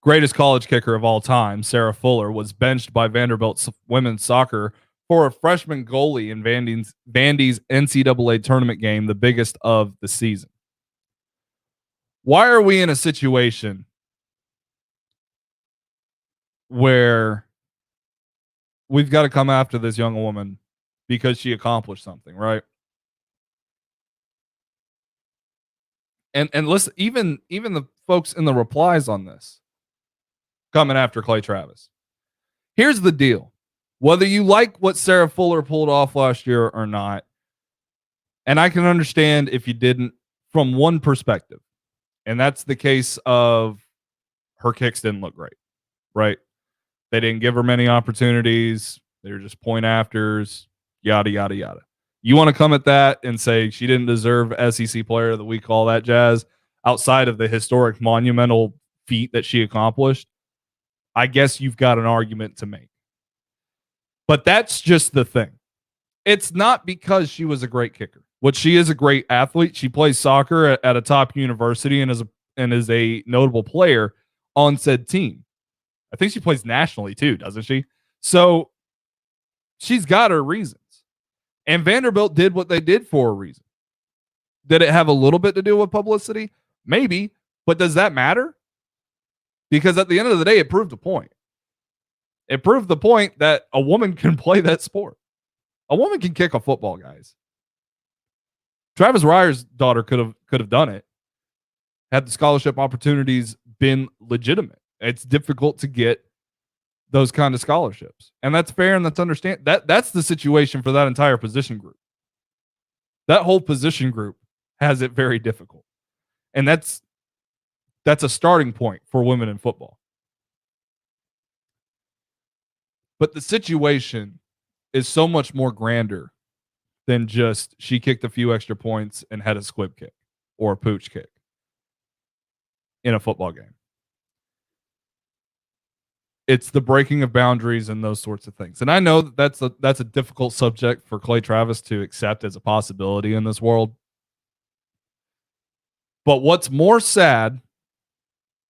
Greatest college kicker of all time, Sarah Fuller, was benched by Vanderbilt's women's soccer for a freshman goalie in Vandy's NCAA tournament game, the biggest of the season. Why are we in a situation where we've got to come after this young woman because she accomplished something, right? And listen, even the folks in the replies on this coming after Clay Travis. Here's the deal. Whether you like what Sarah Fuller pulled off last year or not, and I can understand if you didn't from one perspective, and that's the case of her kicks didn't look great, right? They didn't give her many opportunities. They were just point afters, yada, yada, yada. You want to come at that and say she didn't deserve SEC Player of the Week, all that jazz, outside of the historic monumental feat that she accomplished, I guess you've got an argument to make. But that's just the thing. It's not because she was a great kicker. What she is a great athlete. She plays soccer at a top university and is a notable player on said team. I think she plays nationally too, doesn't she? So she's got her reasons. And Vanderbilt did what they did for a reason. Did it have a little bit to do with publicity? Maybe. But does that matter? Because at the end of the day, it proved a point. It proved the point that a woman can play that sport. A woman can kick a football, guys. Travis Ryer's daughter could have done it had the scholarship opportunities been legitimate. It's difficult to get those kind of scholarships, and that's fair and that's understand. That's the situation for that entire position group. That whole position group has it very difficult, and that's a starting point for women in football. But the situation is so much more grander than just she kicked a few extra points and had a squib kick or a pooch kick in a football game. It's the breaking of boundaries and those sorts of things. And I know that's a difficult subject for Clay Travis to accept as a possibility in this world. But what's more sad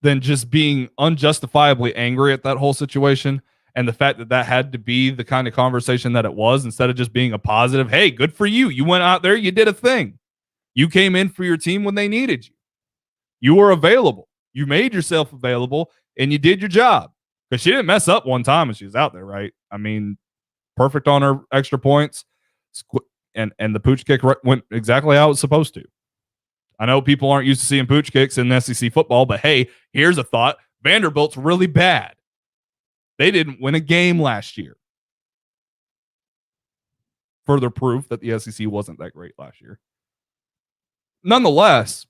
than just being unjustifiably angry at that whole situation and the fact that had to be the kind of conversation that it was, instead of just being a positive, hey, good for you. You went out there, you did a thing. You came in for your team when they needed you. You were available. You made yourself available and you did your job. Because she didn't mess up one time when she was out there, right? I mean, perfect on her extra points. And the pooch kick went exactly how it was supposed to. I know people aren't used to seeing pooch kicks in SEC football, but hey, here's a thought. Vanderbilt's really bad. They didn't win a game last year. Further proof that the SEC wasn't that great last year. Nonetheless,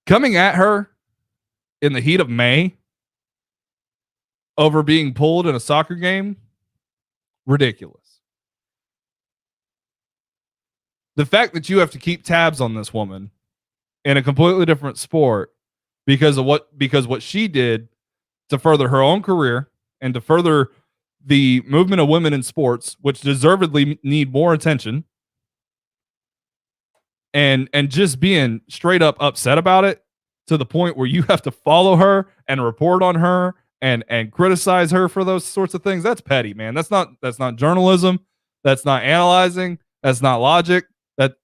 coming at her in the heat of May over being pulled in a soccer game, ridiculous. The fact that you have to keep tabs on this woman in a completely different sport because what she did to further her own career and to further the movement of women in sports, which deservedly need more attention, and just being straight up upset about it to the point where you have to follow her and report on her and criticize her for those sorts of things. That's petty, man. That's not journalism. That's not analyzing. That's not logic. That's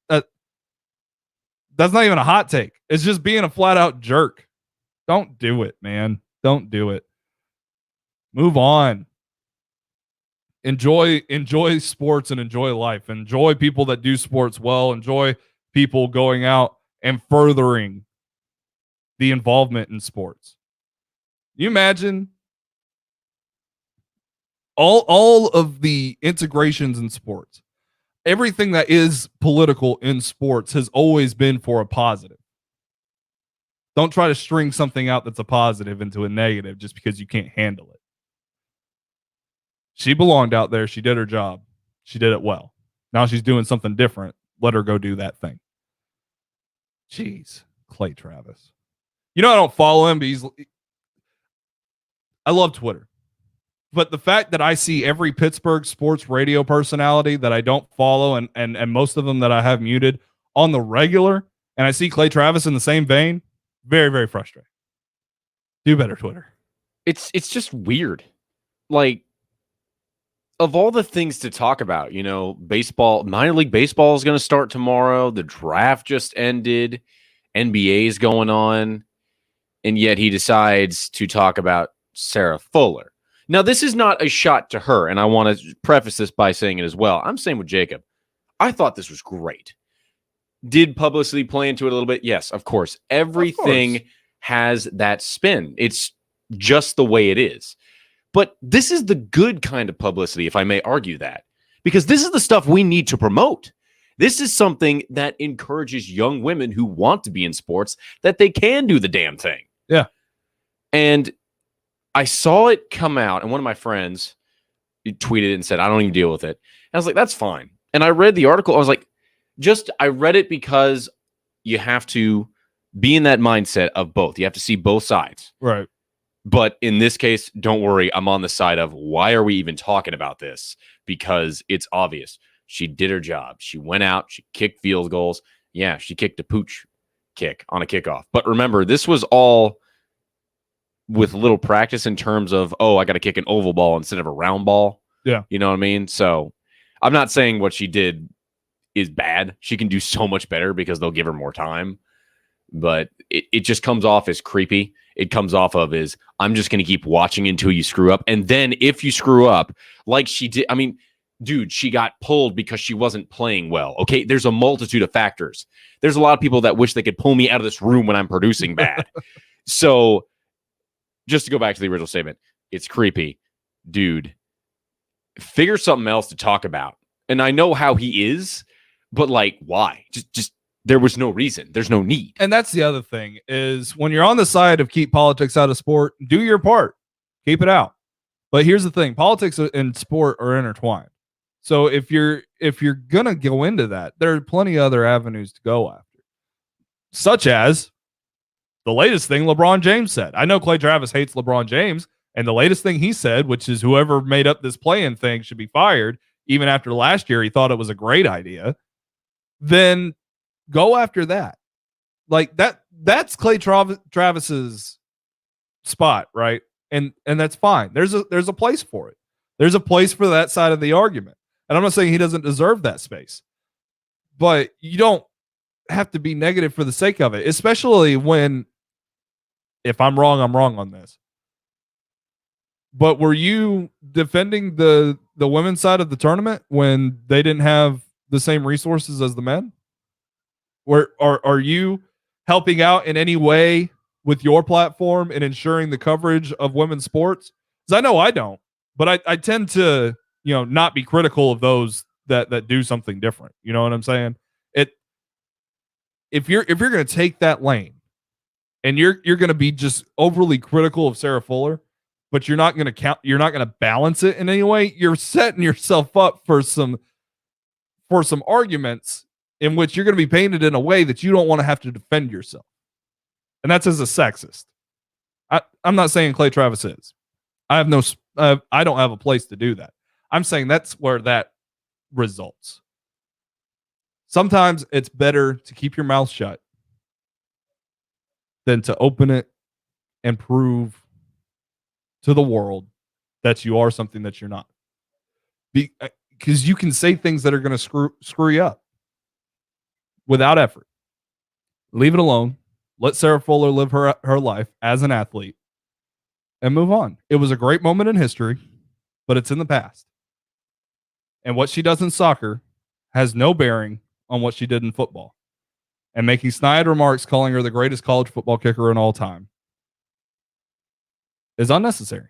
not even a hot take. It's just being a flat out jerk. Don't do it, man. Don't do it. Move on. enjoy sports and enjoy life. Enjoy people that do sports well. Enjoy people going out and furthering the involvement in sports. You imagine all of the integrations in sports. Everything that is political in sports has always been for a positive. Don't try to string something out that's a positive into a negative just because you can't handle it. She belonged out there. She did her job. She did it well. Now she's doing something different. Let her go do that thing. Jeez, Clay Travis. You know, I don't follow him, but I love Twitter. But the fact that I see every Pittsburgh sports radio personality that I don't follow and most of them that I have muted on the regular, and I see Clay Travis in the same vein, very, very frustrating. Do better, Twitter. It's just weird. Like, of all the things to talk about, you know, baseball, minor league baseball is going to start tomorrow. The draft just ended. NBA is going on. And yet he decides to talk about Sarah Fuller. Now, this is not a shot to her, and I want to preface this by saying it as well. I'm saying with Jacob, I thought this was great. Did publicity play into it a little bit? Yes, of course. Everything has that spin. It's just the way it is. But this is the good kind of publicity, if I may argue that, because this is the stuff we need to promote. This is something that encourages young women who want to be in sports that they can do the damn thing. Yeah. And I saw it come out, and one of my friends tweeted and said, I don't even deal with it. And I was like, that's fine. And I read the article. I was like, I read it because you have to be in that mindset of both. You have to see both sides. Right. But in this case, don't worry. I'm on the side of why are we even talking about this? Because it's obvious. She did her job. She went out. She kicked field goals. Yeah, she kicked a pooch kick on a kickoff. But remember, this was all with little practice in terms of, I got to kick an oval ball instead of a round ball. Yeah. You know what I mean? So I'm not saying what she did is bad. She can do so much better because they'll give her more time. But it just comes off as creepy. It comes off of is, I'm just going to keep watching until you screw up. And then if you screw up, like she did, I mean, dude, she got pulled because she wasn't playing well. Okay. There's a multitude of factors. There's a lot of people that wish they could pull me out of this room when I'm producing bad. So just to go back to the original statement, it's creepy. Dude, figure something else to talk about. And I know how he is, but like, why? Just there was no reason. There's no need. And that's the other thing is when you're on the side of keep politics out of sport, do your part. Keep it out. But here's the thing. Politics and sport are intertwined. So if you're going to go into that, there are plenty of other avenues to go after. Such as the latest thing LeBron James said. I know Clay Travis hates LeBron James, and the latest thing he said, which is whoever made up this play-in thing should be fired, even after last year he thought it was a great idea, then go after that. Like that's Clay Travis's spot, right? And that's fine. There's a place for it. There's a place for that side of the argument. And I'm not saying he doesn't deserve that space. But you don't have to be negative for the sake of it, especially when, if I'm wrong, I'm wrong on this. But were you defending the women's side of the tournament when they didn't have the same resources as the men? Are you helping out in any way with your platform in ensuring the coverage of women's sports? Because I know I don't, but I tend to, not be critical of those that do something different. You know what I'm saying? If you're going to take that lane and you're going to be just overly critical of Sarah Fuller, but you're not going to balance it in any way, you're setting yourself up for some arguments in which you're going to be painted in a way that you don't want to have to defend yourself. And that's as a sexist. I'm not saying Clay Travis is. I don't have a place to do that. I'm saying that's where that results. Sometimes it's better to keep your mouth shut than to open it and prove to the world that you are something that you're not. Because you can say things that are going to screw you up without effort. Leave it alone. Let Sarah Fuller live her life as an athlete and move on. It was a great moment in history, but it's in the past. And what she does in soccer has no bearing on what she did in football. And making snide remarks calling her the greatest college football kicker in all time is unnecessary.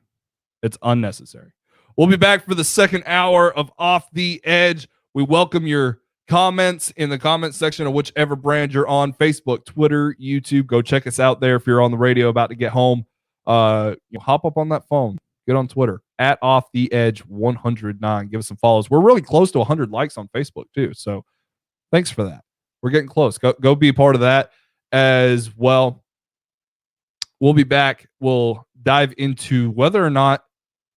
It's unnecessary. We'll be back for the second hour of Off the Edge. We welcome your comments in the comment section of whichever brand you're on: Facebook, Twitter, YouTube. Go check us out there. If you're on the radio about to get home, hop up on that phone. Get on Twitter at Off the Edge 109. Give us some follows. We're really close to 100 likes on Facebook too. So thanks for that. We're getting close. Go be a part of that as well. We'll be back. We'll dive into whether or not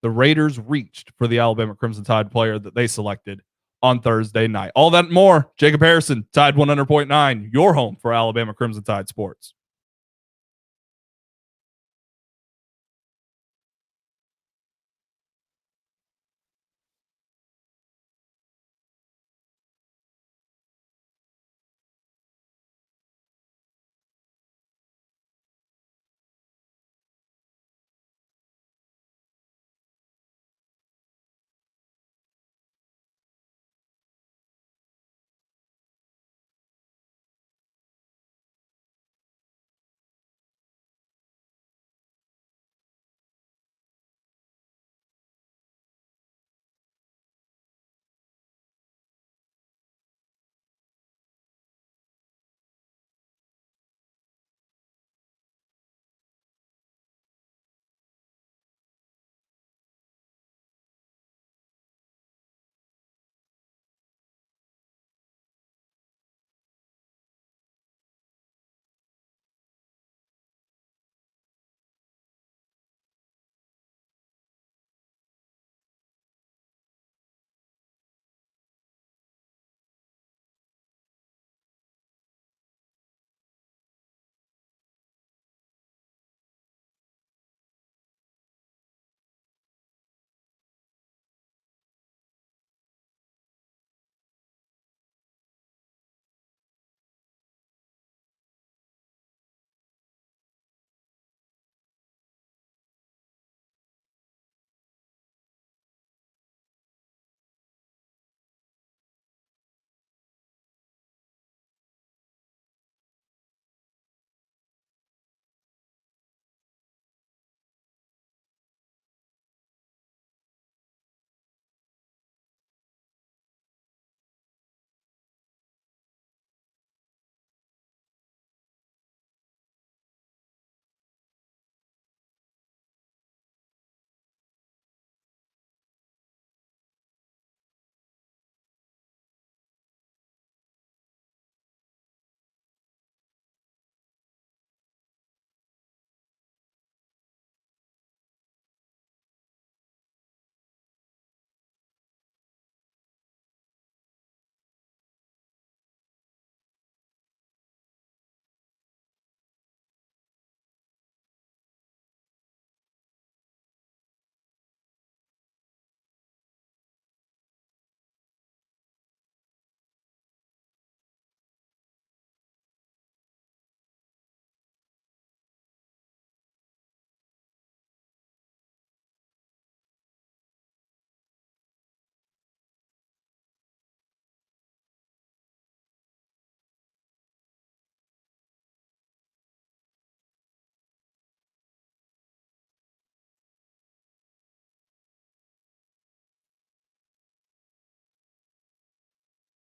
the Raiders reached for the Alabama Crimson Tide player that they selected on Thursday night. All that and more. Jacob Harrison, Tide 100.9, your home for Alabama Crimson Tide sports.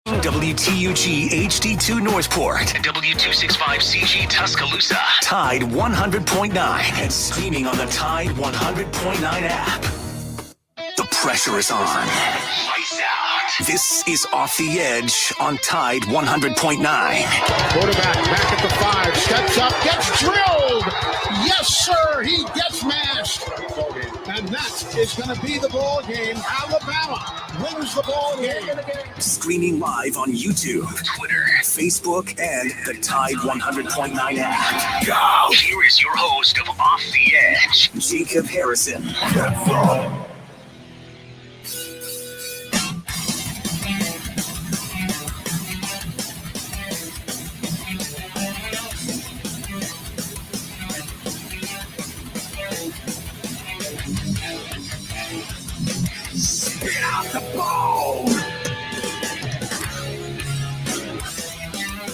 WTUG HD2 Northport and W265CG Tuscaloosa. Tide 100.9 and streaming on the Tide 100.9 app. The pressure is on. Lights out. This is Off the Edge on Tide 100.9. Quarterback back at the 5, steps up, gets drilled. Yes, sir, he gets mashed. And that is going to be the ball game. Alabama wins the ball game. Streaming live on YouTube, Twitter, Facebook, and the Tide 100.9 app. Go! Here is your host of Off the Edge, Jacob Harrison. Let's go! Spit out the ball!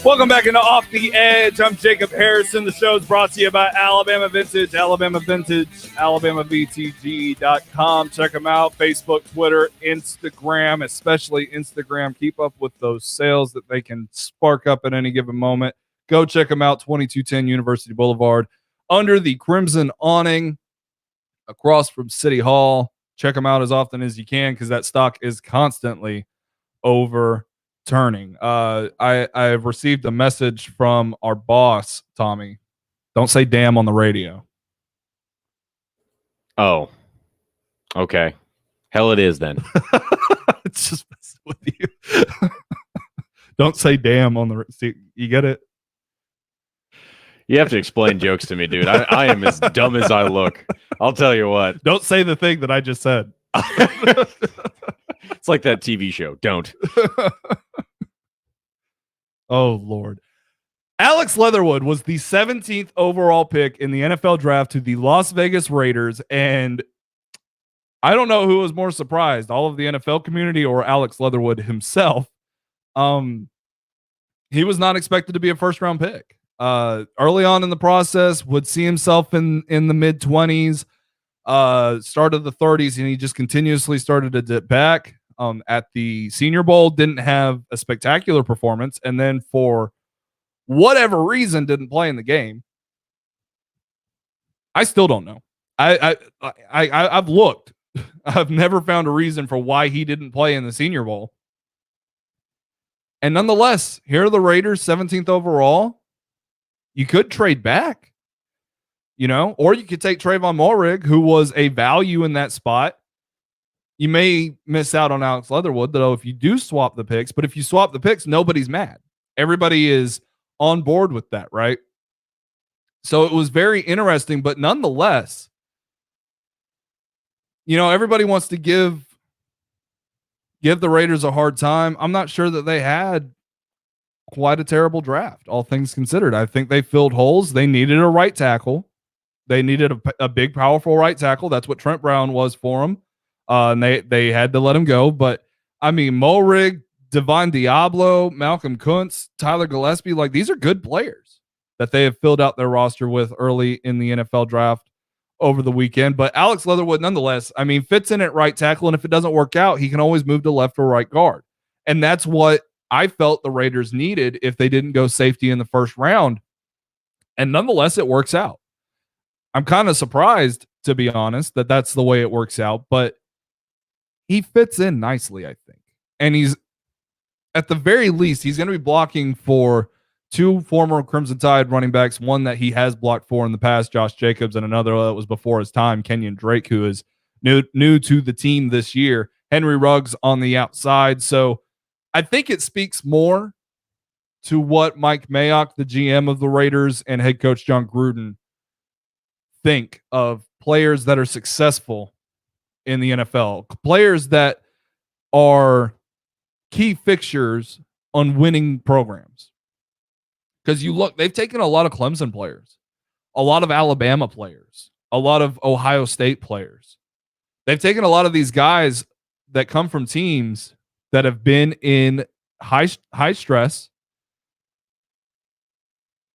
Welcome back into Off the Edge. I'm Jacob Harrison. The show is brought to you by Alabama Vintage, Alabama Vintage, AlabamaVTG.com. Check them out. Facebook, Twitter, Instagram, especially Instagram. Keep up with those sales that they can spark up at any given moment. Go check them out. 2210 University Boulevard, under the Crimson awning, across from City Hall. Check them out as often as you can because that stock is constantly overturning. I've received a message from our boss, Tommy. Don't say damn on the radio. Oh, okay. Hell it is then. It's just messing with you. Don't say damn on the see, you get it? You have to explain jokes to me, dude. I am as dumb as I look. I'll tell you what. Don't say the thing that I just said. It's like that TV show. Don't. Oh, Lord. Alex Leatherwood was the 17th overall pick in the NFL draft to the Las Vegas Raiders. And I don't know who was more surprised, all of the NFL community or Alex Leatherwood himself. He was not expected to be a first-round pick. Early on in the process, would see himself in the mid-20s, started the 30s, and he just continuously started to dip back. At the Senior Bowl, didn't have a spectacular performance, and then for whatever reason, didn't play in the game. I still don't know. I've looked. I've never found a reason for why he didn't play in the Senior Bowl. And nonetheless, here are the Raiders, 17th overall. You could trade back, or you could take Trayvon Mulrig, who was a value in that spot. You may miss out on Alex Leatherwood, though, if you do swap the picks. But if you swap the picks, nobody's mad. Everybody is on board with that, right? So it was very interesting, but nonetheless, everybody wants to give the Raiders a hard time. I'm not sure that they had quite a terrible draft, all things considered. I think they filled holes. They needed a right tackle. They needed a big, powerful right tackle. That's what Trent Brown was for them. And they had to let him go. But, I mean, Mulrig, Devon Diablo, Malcolm Kuntz, Tyler Gillespie, these are good players that they have filled out their roster with early in the NFL draft over the weekend. But Alex Leatherwood, nonetheless, fits in at right tackle. And if it doesn't work out, he can always move to left or right guard. And that's what I felt the Raiders needed if they didn't go safety in the first round. And nonetheless, it works out. I'm kind of surprised, to be honest, that that's the way it works out. But he fits in nicely, I think. And he's, at the very least, he's going to be blocking for two former Crimson Tide running backs, one that he has blocked for in the past, Josh Jacobs, and another that was before his time, Kenyon Drake, who is new to the team this year. Henry Ruggs on the outside. So I think it speaks more to what Mike Mayock, the GM of the Raiders, and head coach John Gruden think of players that are successful in the NFL, players that are key fixtures on winning programs. Because they've taken a lot of Clemson players, a lot of Alabama players, a lot of Ohio State players. They've taken a lot of these guys that come from teams that have been in high stress,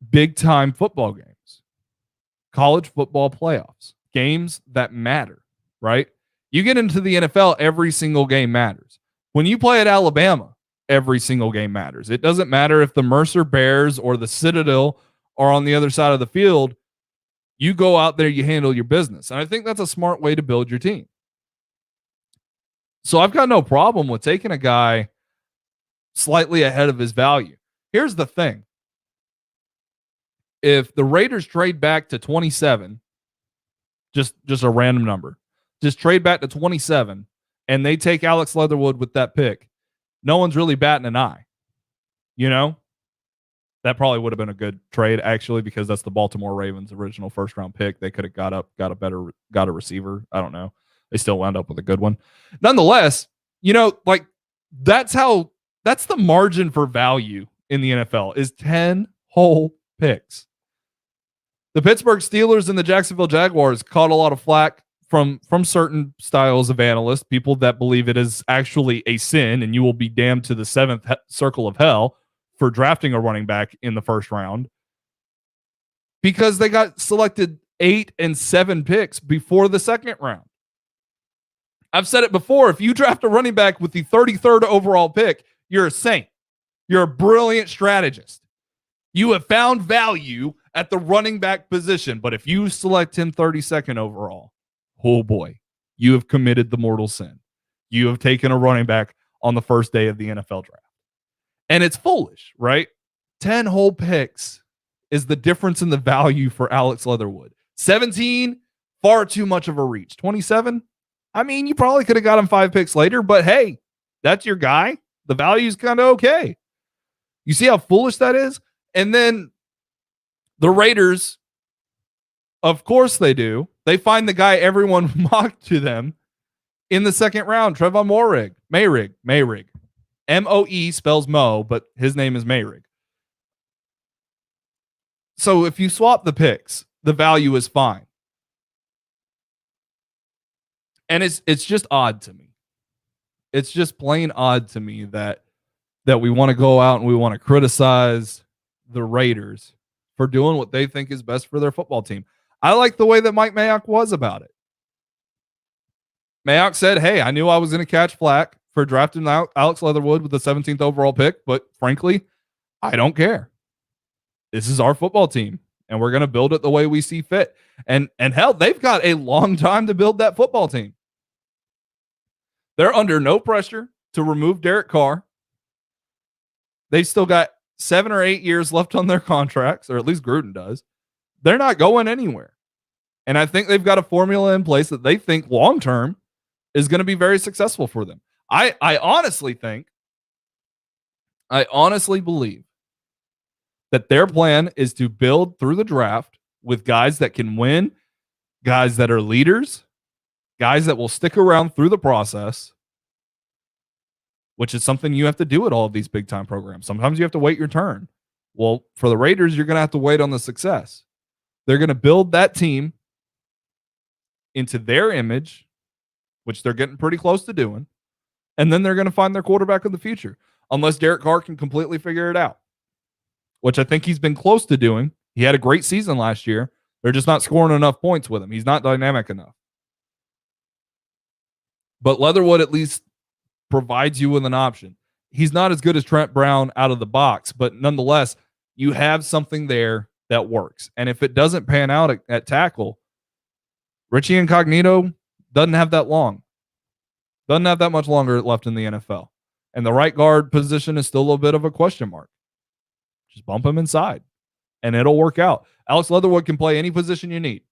big time football games, college football playoffs, games that matter, right? You get into the NFL, every single game matters. When you play at Alabama, every single game matters. It doesn't matter if the Mercer Bears or the Citadel are on the other side of the field. You go out there, you handle your business. And I think that's a smart way to build your team. So I've got no problem with taking a guy slightly ahead of his value. Here's the thing. If the Raiders trade back to 27, just a random number, just trade back to 27, and they take Alex Leatherwood with that pick, no one's really batting an eye. That probably would have been a good trade, actually, because that's the Baltimore Ravens' original first-round pick. They could have got a receiver. I don't know. They still wound up with a good one. Nonetheless, that's the margin for value in the NFL is 10 whole picks. The Pittsburgh Steelers and the Jacksonville Jaguars caught a lot of flack from certain styles of analysts, people that believe it is actually a sin and you will be damned to the seventh circle of hell for drafting a running back in the first round because they got selected 8 and 7 picks before the second round. I've said it before. If you draft a running back with the 33rd overall pick, you're a saint. You're a brilliant strategist. You have found value at the running back position. But if you select him 32nd overall, oh boy, you have committed the mortal sin. You have taken a running back on the first day of the NFL draft. And it's foolish, right? 10 whole picks is the difference in the value for Alex Leatherwood. 17, far too much of a reach. 27, I mean, you probably could have got him 5 picks later, but hey, that's your guy. The value's kind of okay. You see how foolish that is? And then the Raiders, of course they do. They find the guy everyone mocked to them in the second round, Trevon Mayrig. M-O-E spells Mo, but his name is Mayrig. So if you swap the picks, the value is fine. And it's just odd to me. It's just plain odd to me that we want to go out and we want to criticize the Raiders for doing what they think is best for their football team. I like the way that Mike Mayock was about it. Mayock said, hey, I knew I was going to catch flack for drafting Alex Leatherwood with the 17th overall pick, but frankly, I don't care. This is our football team, and we're going to build it the way we see fit. And hell, they've got a long time to build that football team. They're under no pressure to remove Derek Carr. They still got 7 or 8 years left on their contracts, or at least Gruden does. They're not going anywhere. And I think they've got a formula in place that they think long-term is going to be very successful for them. I honestly believe that their plan is to build through the draft with guys that can win, guys that are leaders, guys that will stick around through the process, which is something you have to do at all of these big time programs. Sometimes you have to wait your turn. Well, for the Raiders, you're going to have to wait on the success. They're going to build that team into their image, which they're getting pretty close to doing. And then they're going to find their quarterback of the future, unless Derek Carr can completely figure it out, which I think he's been close to doing. He had a great season last year. They're just not scoring enough points with him. He's not dynamic enough. But Leatherwood at least provides you with an option. He's not as good as Trent Brown out of the box, but nonetheless, you have something there that works. And if it doesn't pan out at tackle, Richie Incognito doesn't have that long. Doesn't have that much longer left in the NFL. And the right guard position is still a little bit of a question mark. Just bump him inside, and it'll work out. Alex Leatherwood can play any position you need.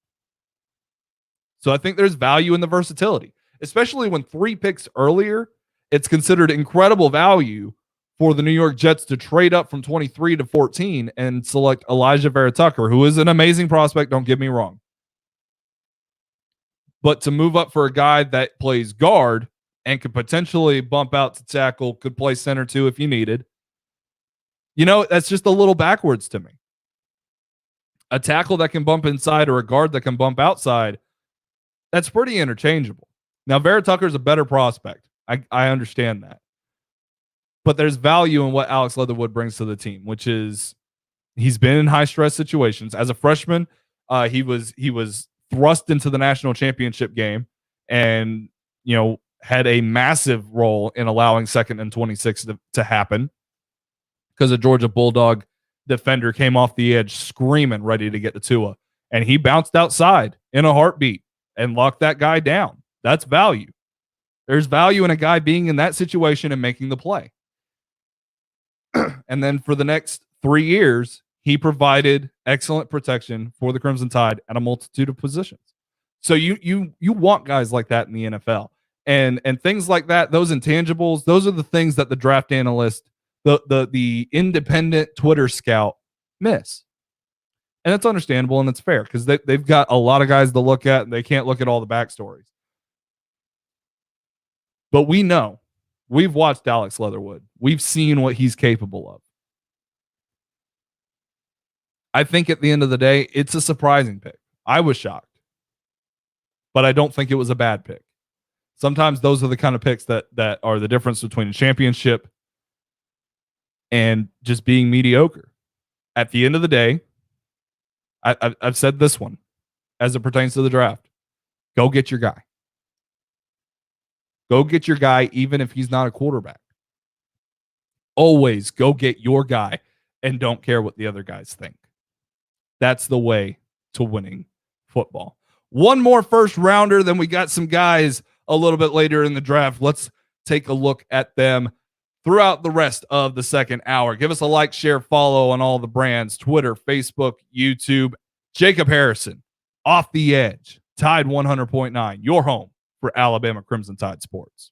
So I think there's value in the versatility, especially when 3 picks earlier, it's considered incredible value for the New York Jets to trade up from 23 to 14 and select Elijah Vera Tucker, who is an amazing prospect, don't get me wrong. But to move up for a guy that plays guard and could potentially bump out to tackle, could play center too if you needed. You know, that's just a little backwards to me. A tackle that can bump inside or a guard that can bump outside, that's pretty interchangeable. Now, Vera Tucker's a better prospect. I understand that. But there's value in what Alex Leatherwood brings to the team, which is he's been in high-stress situations. As a freshman, he was thrust into the national championship game and, you know, had a massive role in allowing 2nd and 26 to happen because a Georgia Bulldog defender came off the edge screaming, ready to get to Tua. And he bounced outside in a heartbeat and locked that guy down. That's value. There's value in a guy being in that situation and making the play. And then for the next 3 years, he provided excellent protection for the Crimson Tide at a multitude of positions. So you want guys like that in the NFL. And things like that, those intangibles, those are the things that the draft analyst, the independent Twitter scout miss. And it's understandable and it's fair because they've got a lot of guys to look at and they can't look at all the backstories. But we know, we've watched Alex Leatherwood. We've seen what he's capable of. I think at the end of the day, it's a surprising pick. I was shocked, but I don't think it was a bad pick. Sometimes those are the kind of picks that are the difference between a championship and just being mediocre. At the end of the day, I've said this one as it pertains to the draft. Go get your guy. Go get your guy, even if he's not a quarterback. Always go get your guy and don't care what the other guys think. That's the way to winning football. One more first rounder, then we got some guys a little bit later in the draft. Let's take a look at them throughout the rest of the second hour. Give us a like, share, follow on all the brands, Twitter, Facebook, YouTube. Jacob Harrison, Off the Edge, Tide 100.9, your home for Alabama Crimson Tide sports.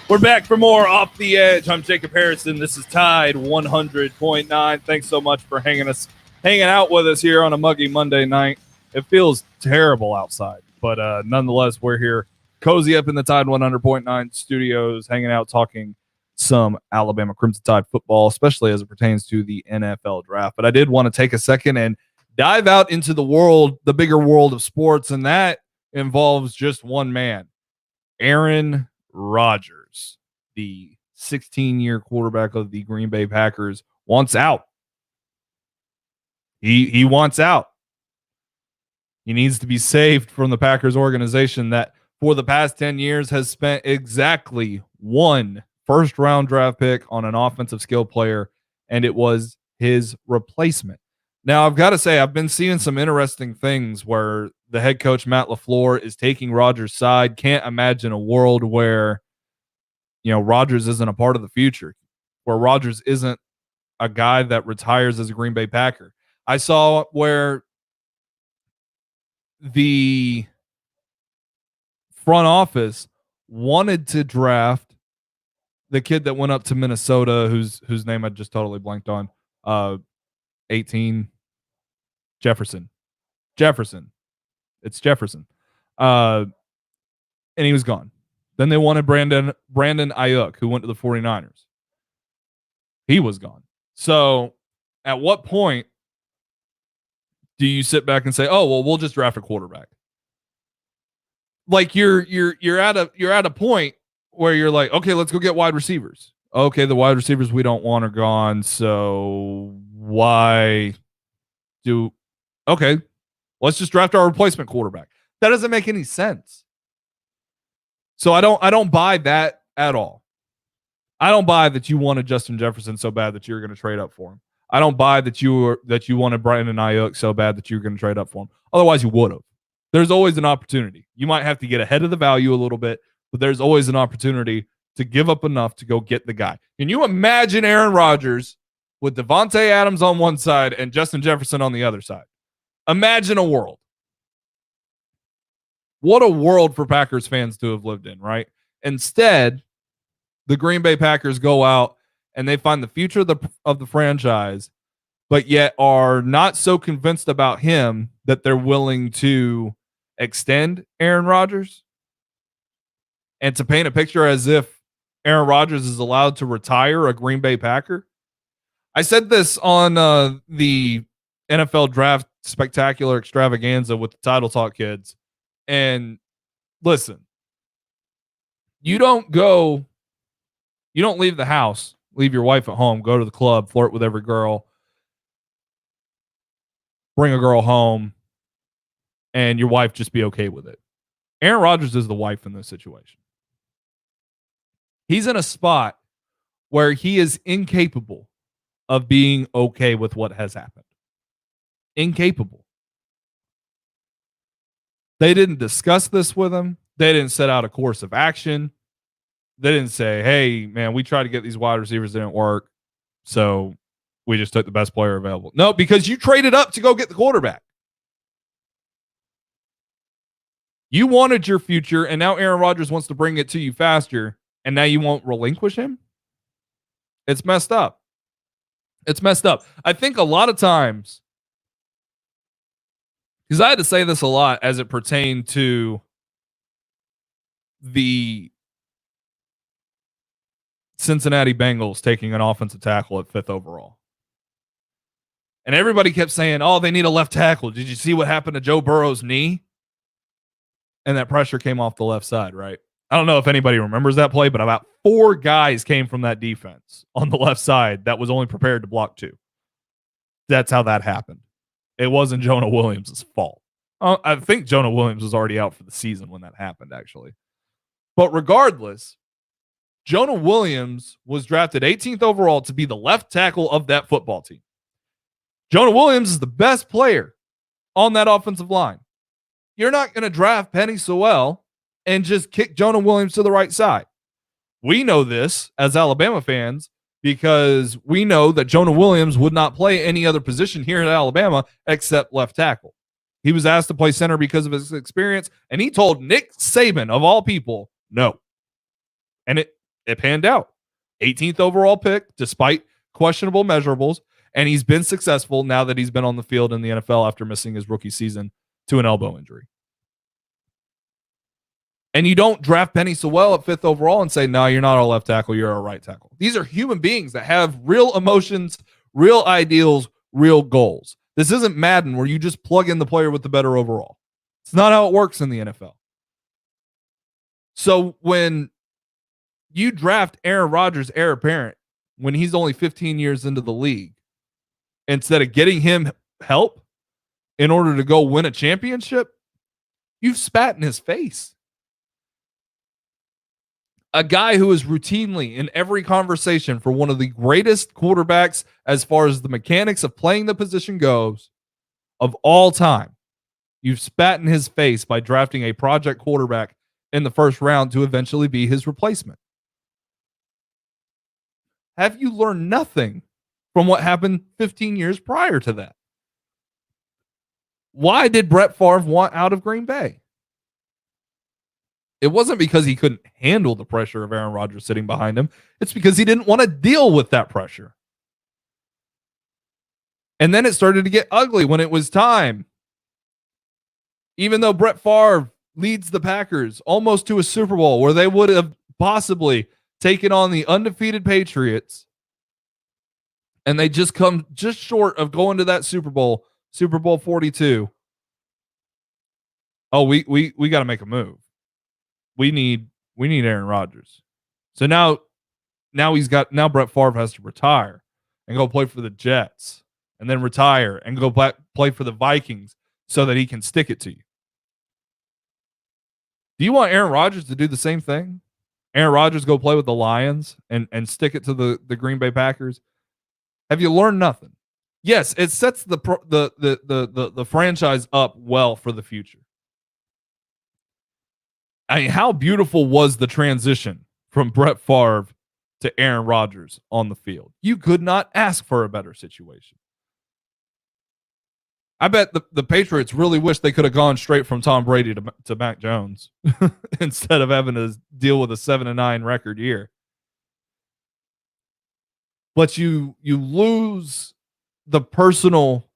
We're back for more Off the Edge. I'm Jacob Harrison. This is Tide 100.9. Thanks so much for hanging out with us here on a muggy Monday night. It feels terrible outside, but nonetheless, we're here cozy up in the Tide 100.9 studios, hanging out, talking some Alabama Crimson Tide football, especially as it pertains to the NFL draft. But I did want to take a second and dive out into the bigger world of sports, and that involves just one man, Aaron Rodgers, the 16-year quarterback of the Green Bay Packers, wants out. He wants out. He needs to be saved from the Packers organization that for the past 10 years has spent exactly one first-round draft pick on an offensive skill player, and it was his replacement. Now, I've got to say, I've been seeing some interesting things where the head coach, Matt LaFleur, is taking Rodgers' side. Can't imagine a world where, Rodgers isn't a part of the future, where Rodgers isn't a guy that retires as a Green Bay Packer. I saw where the front office wanted to draft the kid that went up to Minnesota, whose name I just totally blanked on. 18 Jefferson. It's Jefferson. And he was gone. Then they wanted Brandon Ayuk, who went to the 49ers. He was gone. So at what point do you sit back and say, "Oh, well, we'll just draft a quarterback"? Like you're at a point where you're like, "Okay, let's go get wide receivers." Okay, the wide receivers we don't want are gone, so why do okay, let's just draft our replacement quarterback. That doesn't make any sense. So I don't buy that at all. I don't buy that you wanted Justin Jefferson so bad that you're going to trade up for him. I don't buy that you wanted Brandon Ayuk so bad that you're going to trade up for him. Otherwise, you would have. There's always an opportunity. You might have to get ahead of the value a little bit, but there's always an opportunity to give up enough to go get the guy. Can you imagine Aaron Rodgers with Devontae Adams on one side and Justin Jefferson on the other side? Imagine a world. What a world for Packers fans to have lived in, right? Instead, the Green Bay Packers go out and they find the future of the franchise, but yet are not so convinced about him that they're willing to extend Aaron Rodgers and to paint a picture as if Aaron Rodgers is allowed to retire a Green Bay Packer. I said this on the NFL Draft Spectacular Extravaganza with the Title Talk kids. And listen, you don't leave the house, leave your wife at home, go to the club, flirt with every girl, bring a girl home, and your wife just be okay with it. Aaron Rodgers is the wife in this situation. He's in a spot where he is incapable of being okay with what has happened. Incapable. They didn't discuss this with him. They didn't set out a course of action. They didn't say, "Hey, man, we tried to get these wide receivers, didn't work, so we just took the best player available." No, because you traded up to go get the quarterback. You wanted your future, and now Aaron Rodgers wants to bring it to you faster, and now you won't relinquish him? It's messed up. It's messed up. I think a lot of times, because I had to say this a lot as it pertained to the Cincinnati Bengals taking an offensive tackle at 5th overall. And everybody kept saying, "Oh, they need a left tackle. Did you see what happened to Joe Burrow's knee?" And that pressure came off the left side, right? I don't know if anybody remembers that play, but about 4 guys came from that defense on the left side that was only prepared to block 2. That's how that happened. It wasn't Jonah Williams' fault. I think Jonah Williams was already out for the season when that happened, actually. But regardless, Jonah Williams was drafted 18th overall to be the left tackle of that football team. Jonah Williams is the best player on that offensive line. You're not going to draft Penny Sewell and just kick Jonah Williams to the right side. We know this as Alabama fans because we know that Jonah Williams would not play any other position here at Alabama except left tackle. He was asked to play center because of his experience, and he told Nick Saban, of all people, no. And it panned out. 18th overall pick, despite questionable measurables, and he's been successful now that he's been on the field in the NFL after missing his rookie season to an elbow injury. And you don't draft Penny Sewell at 5th overall and say, "No, you're not a left tackle, you're a right tackle." These are human beings that have real emotions, real ideals, real goals. This isn't Madden where you just plug in the player with the better overall. It's not how it works in the NFL. So when you draft Aaron Rodgers, heir apparent, when he's only 15 years into the league, instead of getting him help in order to go win a championship, you've spat in his face. A guy who is routinely in every conversation for one of the greatest quarterbacks as far as the mechanics of playing the position goes of all time. You've spat in his face by drafting a project quarterback in the first round to eventually be his replacement. Have you learned nothing from what happened 15 years prior to that? Why did Brett Favre want out of Green Bay? It wasn't because he couldn't handle the pressure of Aaron Rodgers sitting behind him. It's because he didn't want to deal with that pressure. And then it started to get ugly when it was time. Even though Brett Favre leads the Packers almost to a Super Bowl where they would have possibly taken on the undefeated Patriots, and they just come just short of going to that Super Bowl 42. Oh, we got to make a move. We need Aaron Rodgers. So now Brett Favre has to retire and go play for the Jets, and then retire and go play for the Vikings so that he can stick it to you. Do you want Aaron Rodgers to do the same thing? Aaron Rodgers go play with the Lions and stick it to the Green Bay Packers? Have you learned nothing? Yes, it sets the franchise up well for the future. I mean, how beautiful was the transition from Brett Favre to Aaron Rodgers on the field? You could not ask for a better situation. I bet the Patriots really wish they could have gone straight from Tom Brady to Mac Jones instead of having to deal with a 7-9 record year. But you lose the personal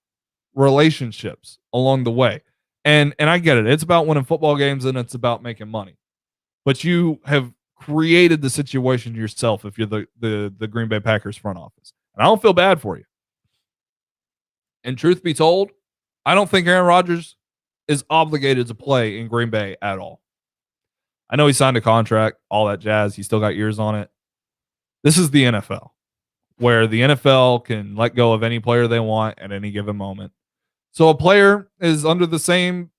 relationships along the way. And I get it. It's about winning football games and it's about making money. But you have created the situation yourself if you're the Green Bay Packers front office. And I don't feel bad for you. And truth be told, I don't think Aaron Rodgers is obligated to play in Green Bay at all. I know he signed a contract, all that jazz. He still got years on it. This is the NFL, where the NFL can let go of any player they want at any given moment. So a player is under the same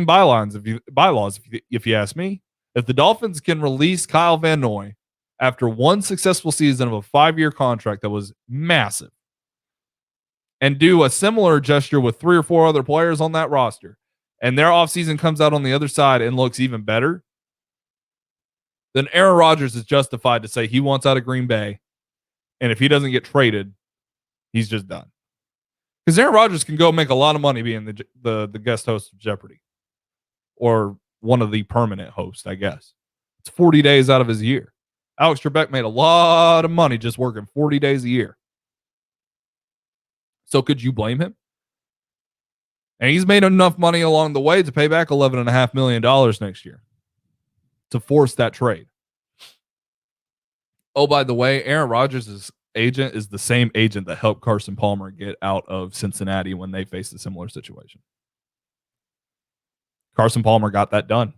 bylaws, if you ask me. If the Dolphins can release Kyle Van Noy after one successful season of a 5-year contract that was massive, and do a similar gesture with 3 or 4 other players on that roster, and their offseason comes out on the other side and looks even better, then Aaron Rodgers is justified to say he wants out of Green Bay, and if he doesn't get traded, he's just done. Because Aaron Rodgers can go make a lot of money being the guest host of Jeopardy, or one of the permanent hosts, I guess. It's 40 days out of his year. Alex Trebek made a lot of money just working 40 days a year. So could you blame him? And he's made enough money along the way to pay back $11.5 million next year to force that trade. Oh, by the way, Aaron Rodgers' agent is the same agent that helped Carson Palmer get out of Cincinnati when they faced a similar situation. Carson Palmer got that done.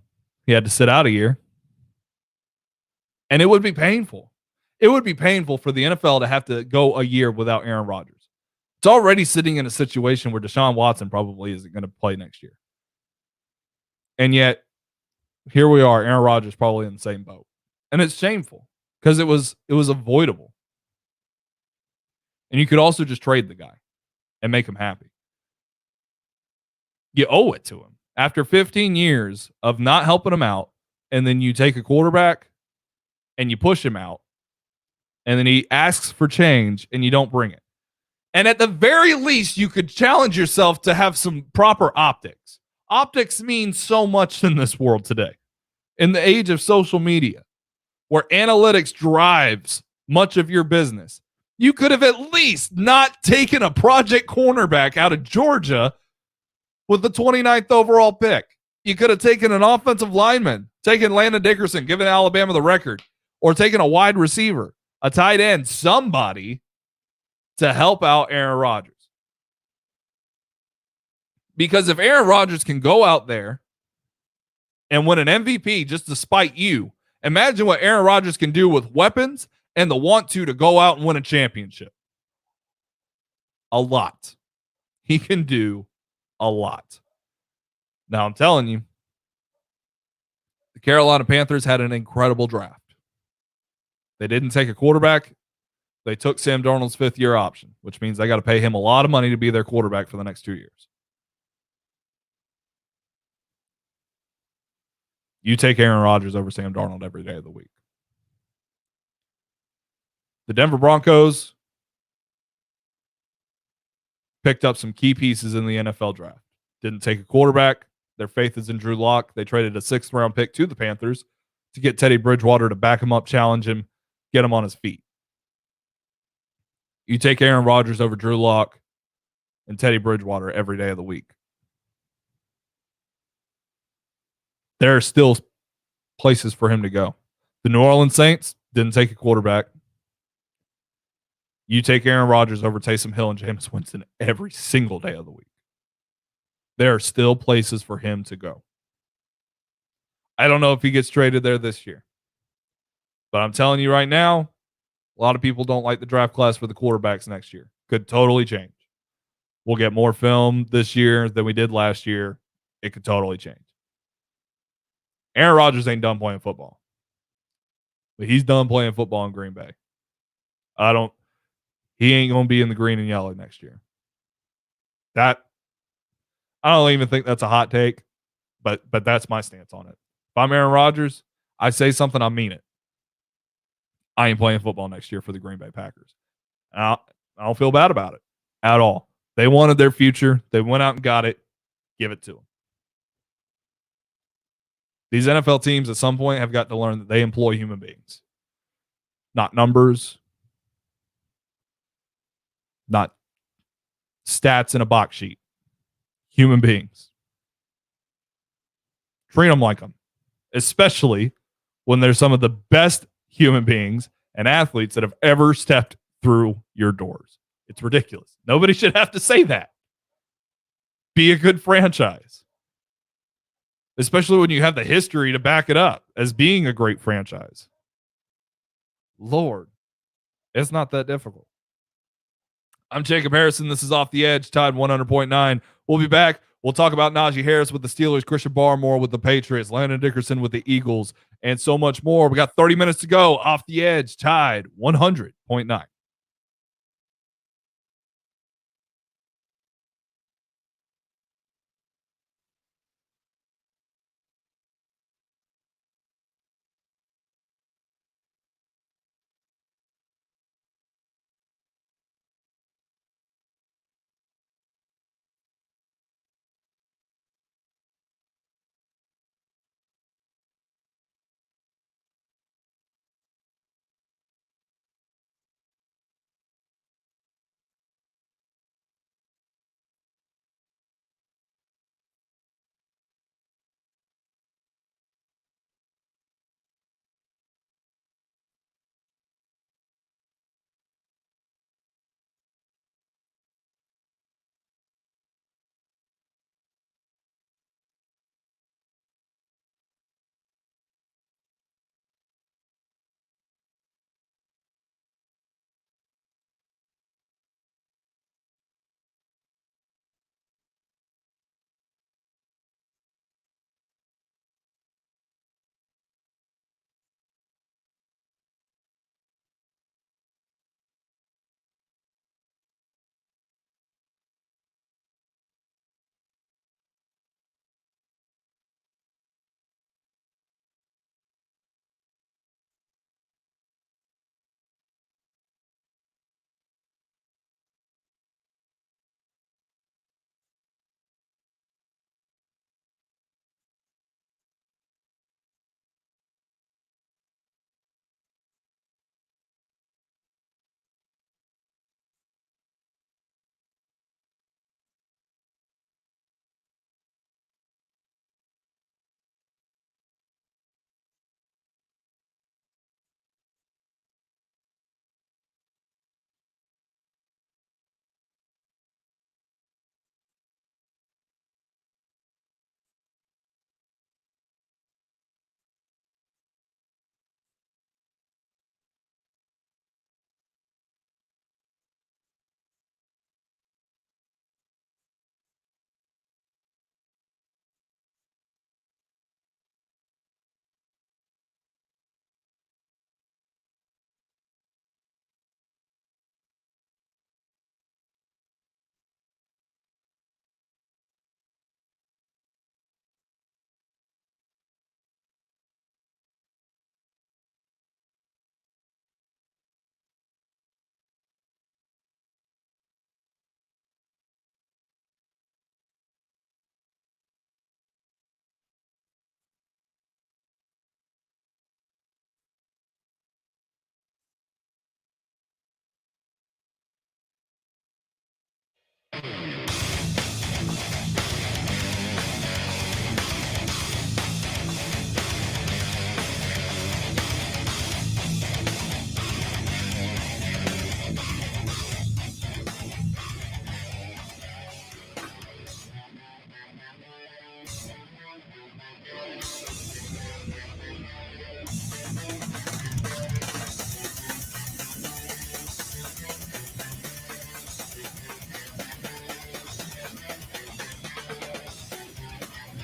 He had to sit out a year. And it would be painful. It would be painful for the NFL to have to go a year without Aaron Rodgers. It's already sitting in a situation where Deshaun Watson probably isn't going to play next year. And yet, here we are, Aaron Rodgers probably in the same boat. And it's shameful because it was avoidable. And you could also just trade the guy and make him happy. You owe it to him. After 15 years of not helping him out, and then you take a quarterback and you push him out, and then he asks for change and you don't bring it. And at the very least, you could challenge yourself to have some proper optics. Optics mean so much in this world today. In the age of social media, where analytics drives much of your business, you could have at least not taken a project cornerback out of Georgia with the 29th overall pick. You could have taken an offensive lineman, taken Landon Dickerson, given Alabama the record, or taken a wide receiver, a tight end, somebody to help out Aaron Rodgers. Because if Aaron Rodgers can go out there and win an MVP just to spite you, imagine what Aaron Rodgers can do with weapons and the want to go out and win a championship. A lot. He can do a lot. Now, I'm telling you, the Carolina Panthers had an incredible draft. They didn't take a quarterback. They took Sam Darnold's 5th-year option, which means they got to pay him a lot of money to be their quarterback for the next 2 years. You take Aaron Rodgers over Sam Darnold every day of the week. The Denver Broncos picked up some key pieces in the NFL draft. Didn't take a quarterback, Their faith is in Drew Lock. They traded a 6th-round pick to the Panthers to get Teddy Bridgewater to back him up, challenge him, get him on his feet. You take Aaron Rodgers over Drew Lock and Teddy Bridgewater every day of the week. There are still places for him to go. The New Orleans Saints didn't take a quarterback. You take Aaron Rodgers over Taysom Hill and Jameis Winston every single day of the week. There are still places for him to go. I don't know if he gets traded there this year. But I'm telling you right now, a lot of people don't like the draft class for the quarterbacks next year. Could totally change. We'll get more film this year than we did last year. It could totally change. Aaron Rodgers ain't done playing football. But he's done playing football in Green Bay. He ain't going to be in the green and yellow next year. I don't even think that's a hot take, but that's my stance on it. If I'm Aaron Rodgers, I say something, I mean it. I ain't playing football next year for the Green Bay Packers. I don't feel bad about it at all. They wanted their future. They went out and got it. Give it to them. These NFL teams at some point have got to learn that they employ human beings, not numbers, not stats in a box sheet. Human beings. Treat them like them, especially when they're some of the best human beings and athletes that have ever stepped through your doors. It's ridiculous. Nobody should have to say that. Be a good franchise, especially when you have the history to back it up as being a great franchise. Lord, it's not that difficult. I'm Jacob Harrison. This is Off the Edge, Tide 100.9. We'll be back. We'll talk about Najee Harris with the Steelers, Christian Barmore with the Patriots, Landon Dickerson with the Eagles, and so much more. We got 30 minutes to go. Off the Edge, Tide 100.9.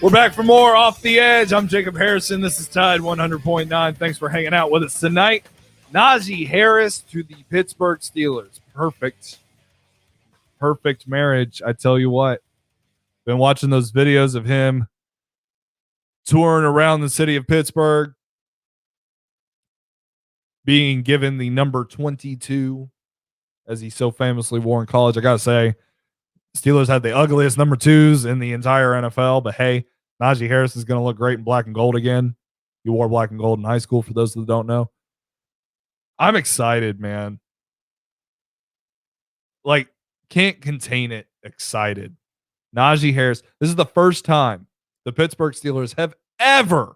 We're back for more Off the Edge. I'm Jacob Harrison. This is Tide 100.9. Thanks for hanging out with us tonight. Najee Harris to the Pittsburgh Steelers. Perfect marriage. I tell you what. Been watching those videos of him touring around the city of Pittsburgh, being given the number 22 as he so famously wore in college. I got to say, Steelers had the ugliest number 2s in the entire NFL, but hey, Najee Harris is going to look great in black and gold again. He wore black and gold in high school, for those that don't know. I'm excited, man. Like, can't contain it. Excited. Najee Harris. This is the first time the Pittsburgh Steelers have ever,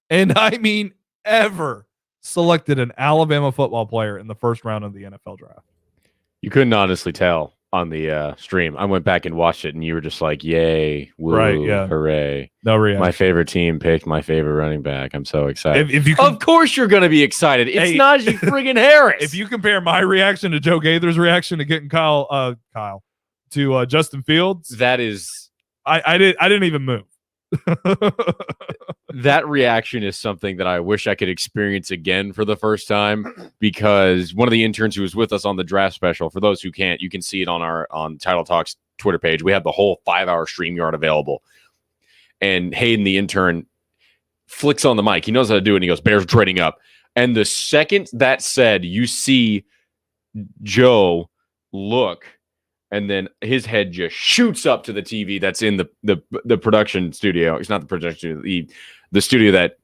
and I mean ever, selected an Alabama football player in the first round of the NFL draft. You couldn't honestly tell on the stream. I went back and watched it, and you were just like, yay, woo, right, yeah. Hooray. No reaction. My favorite team picked my favorite running back. I'm so excited. If you of course you're going to be excited. It's Najee friggin' Harris. If you compare my reaction to Joe Gaither's reaction to getting Kyle to Justin Fields, that is... I didn't even move. That reaction is something that I wish I could experience again for the first time, because one of the interns who was with us on the draft special, for those who can't, you can see it on Title Talk's Twitter page. We have the whole 5-hour StreamYard available. And Hayden, the intern, flicks on the mic. He knows how to do it. And he goes, Bears trading up. And the second that said, you see Joe look, and then his head just shoots up to the TV that's in the production studio. It's not the production studio, the studio that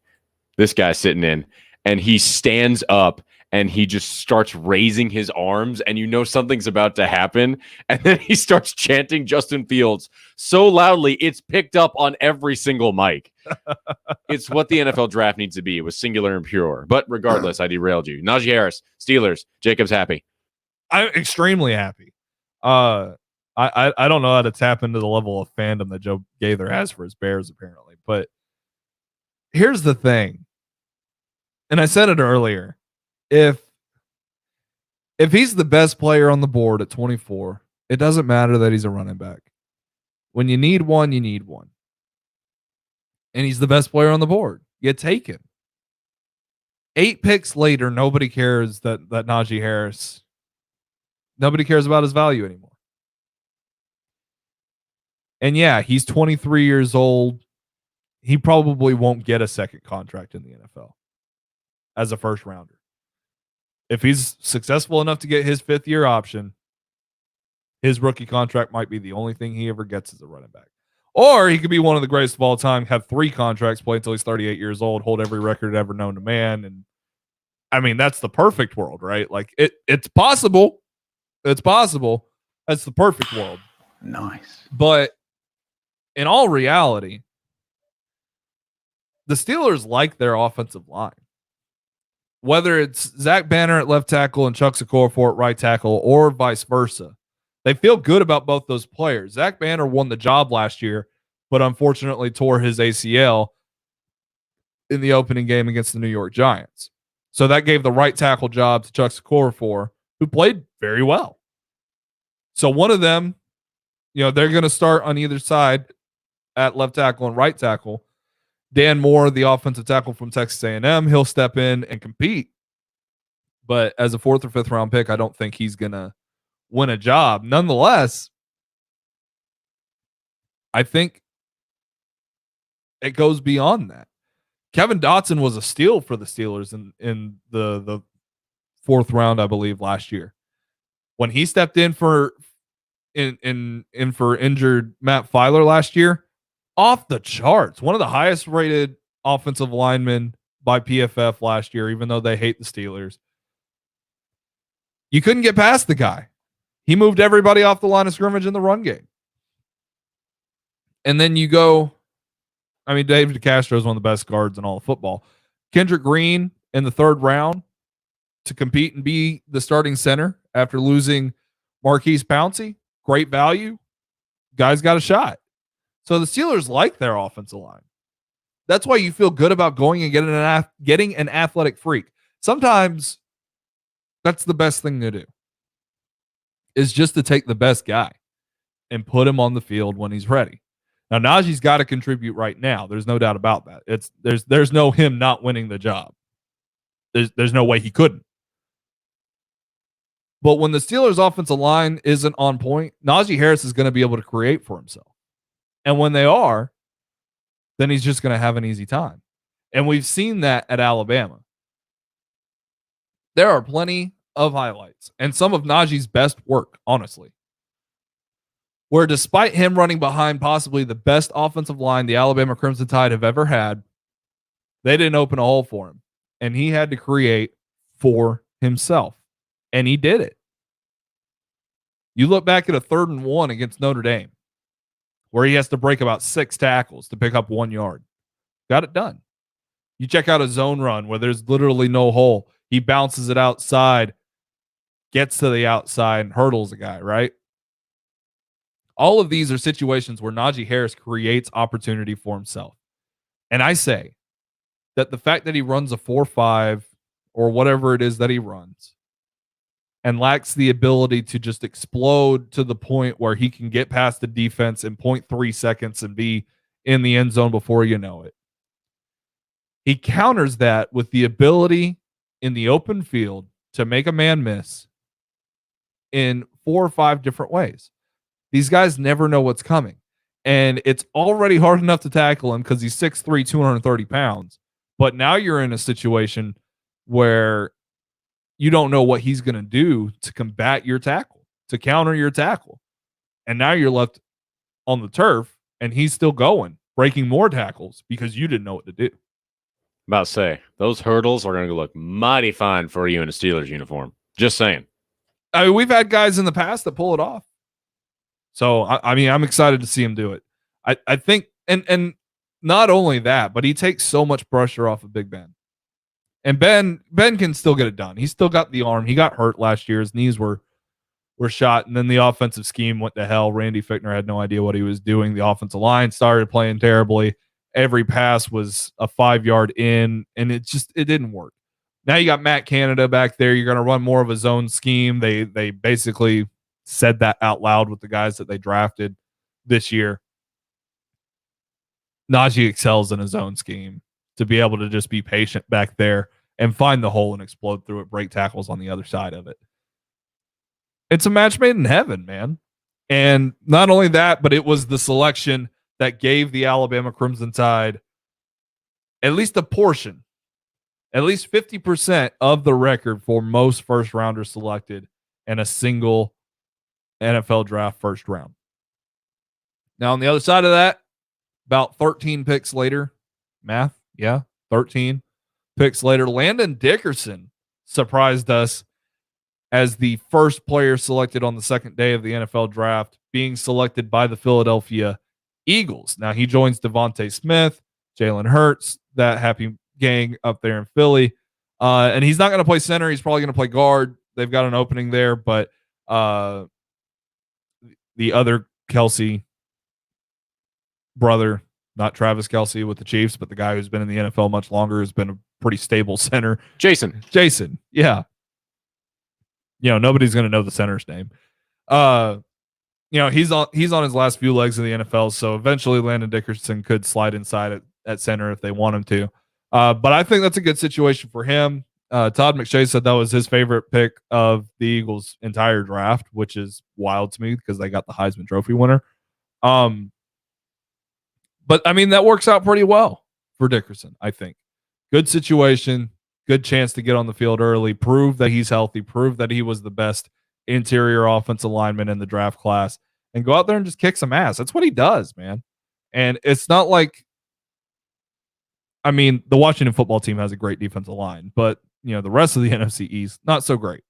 this guy's sitting in. And he stands up and he just starts raising his arms, and you know something's about to happen. And then he starts chanting Justin Fields so loudly, it's picked up on every single mic. It's what the NFL draft needs to be. It was singular and pure. But regardless, I derailed you. Najee Harris, Steelers. Jacob's happy. I'm extremely happy. I don't know how to tap into the level of fandom that Joe Gaither has for his Bears, apparently. But here's the thing, and I said it earlier: if he's the best player on the board at 24, it doesn't matter that he's a running back. When you need one, you need one, and he's the best player on the board. You take him. 8 picks later, nobody cares that Najee Harris. Nobody cares about his value anymore. And yeah, he's 23 years old. He probably won't get a second contract in the NFL as a first rounder. If he's successful enough to get his 5th-year option, his rookie contract might be the only thing he ever gets as a running back. Or he could be one of the greatest of all time, have 3 contracts, play until he's 38 years old, hold every record ever known to man. And I mean, that's the perfect world, right? Like it's possible. It's possible. That's the perfect world. Nice. But in all reality, the Steelers like their offensive line. Whether it's Zach Banner at left tackle and Chuck Okorafor at right tackle, or vice versa, they feel good about both those players. Zach Banner won the job last year, but unfortunately tore his ACL in the opening game against the New York Giants. So that gave the right tackle job to Chuck Okorafor, who played very well. So one of them, they're going to start on either side at left tackle and right tackle. Dan Moore, the offensive tackle from Texas A&M, he'll step in and compete. But as a 4th or 5th round pick, I don't think he's going to win a job. Nonetheless, I think it goes beyond that. Kevin Dotson was a steal for the Steelers in the 4th round, I believe, last year. When he stepped in for injured Matt Filer last year, off the charts. One of the highest rated offensive linemen by PFF last year, even though they hate the Steelers. You couldn't get past the guy. He moved everybody off the line of scrimmage in the run game. And then you go, I mean, David DeCastro is one of the best guards in all of football. Kendrick Green in the 3rd round to compete and be the starting center after losing Marquise Pouncey. Great value. Guys got a shot. So the Steelers like their offensive line. That's why you feel good about going and getting an athletic freak. Sometimes that's the best thing to do, is just to take the best guy and put him on the field when he's ready. Now, Najee's got to contribute right now. There's no doubt about that. There's no him not winning the job. There's no way he couldn't. But when the Steelers' offensive line isn't on point, Najee Harris is going to be able to create for himself. And when they are, then he's just going to have an easy time. And we've seen that at Alabama. There are plenty of highlights and some of Najee's best work, honestly, where despite him running behind possibly the best offensive line the Alabama Crimson Tide have ever had, they didn't open a hole for him. And he had to create for himself. And he did it. You look back at a 3rd and 1 against Notre Dame, where he has to break about 6 tackles to pick up 1 yard. Got it done. You check out a zone run where there's literally no hole. He bounces it outside, gets to the outside, and hurdles a guy, right? All of these are situations where Najee Harris creates opportunity for himself. And I say that the fact that he runs a 4.5 or whatever it is that he runs and lacks the ability to just explode to the point where he can get past the defense in 0.3 seconds and be in the end zone before you know it. He counters that with the ability in the open field to make a man miss in 4 or 5 different ways. These guys never know what's coming. And it's already hard enough to tackle him because he's 6'3", 230 pounds. But now you're in a situation where you don't know what he's going to do to combat your tackle, to counter your tackle. And now you're left on the turf, and he's still going, breaking more tackles because you didn't know what to do. About to say, those hurdles are going to look mighty fine for you in a Steelers uniform. Just saying. I mean, we've had guys in the past that pull it off. So, I mean, I'm excited to see him do it. I think, and not only that, but he takes so much pressure off of Big Ben. And Ben can still get it done. He's still got the arm. He got hurt last year. His knees were shot, and then the offensive scheme went to hell. Randy Fichtner had no idea what he was doing. The offensive line started playing terribly. Every pass was a 5-yard in, and it didn't work. Now you got Matt Canada back there. You're going to run more of a zone scheme. They basically said that out loud with the guys that they drafted this year. Najee excels in a zone scheme to be able to just be patient back there and find the hole and explode through it, break tackles on the other side of it. It's a match made in heaven, man. And not only that, but it was the selection that gave the Alabama Crimson Tide at least a portion, at least 50% of the record for most first rounders selected in a single NFL draft first round. Now, on the other side of that, about 13 picks later, math, yeah, 13 picks later, Landon Dickerson surprised us as the first player selected on the second day of the NFL draft, being selected by the Philadelphia Eagles. Now, he joins Devontae Smith, Jalen Hurts, that happy gang up there in Philly. And he's not going to play center. He's probably going to play guard. They've got an opening there, but the other Kelsey brother, not Travis Kelsey with the Chiefs, but the guy who's been in the NFL much longer, has been a pretty stable center. Jason. Yeah. You know, nobody's going to know the center's name. You know, he's on his last few legs of the NFL, so eventually Landon Dickerson could slide inside at center if they want him to. But I think that's a good situation for him. Todd McShay said that was his favorite pick of the Eagles' entire draft, which is wild to me because they got the Heisman Trophy winner. But I mean, that works out pretty well for Dickerson, I think. Good situation, good chance to get on the field early, prove that he's healthy, prove that he was the best interior offensive lineman in the draft class, and go out there and just kick some ass. That's what he does, man. And it's not like, I mean, the Washington football team has a great defensive line, but, you know, the rest of the NFC East, not so great.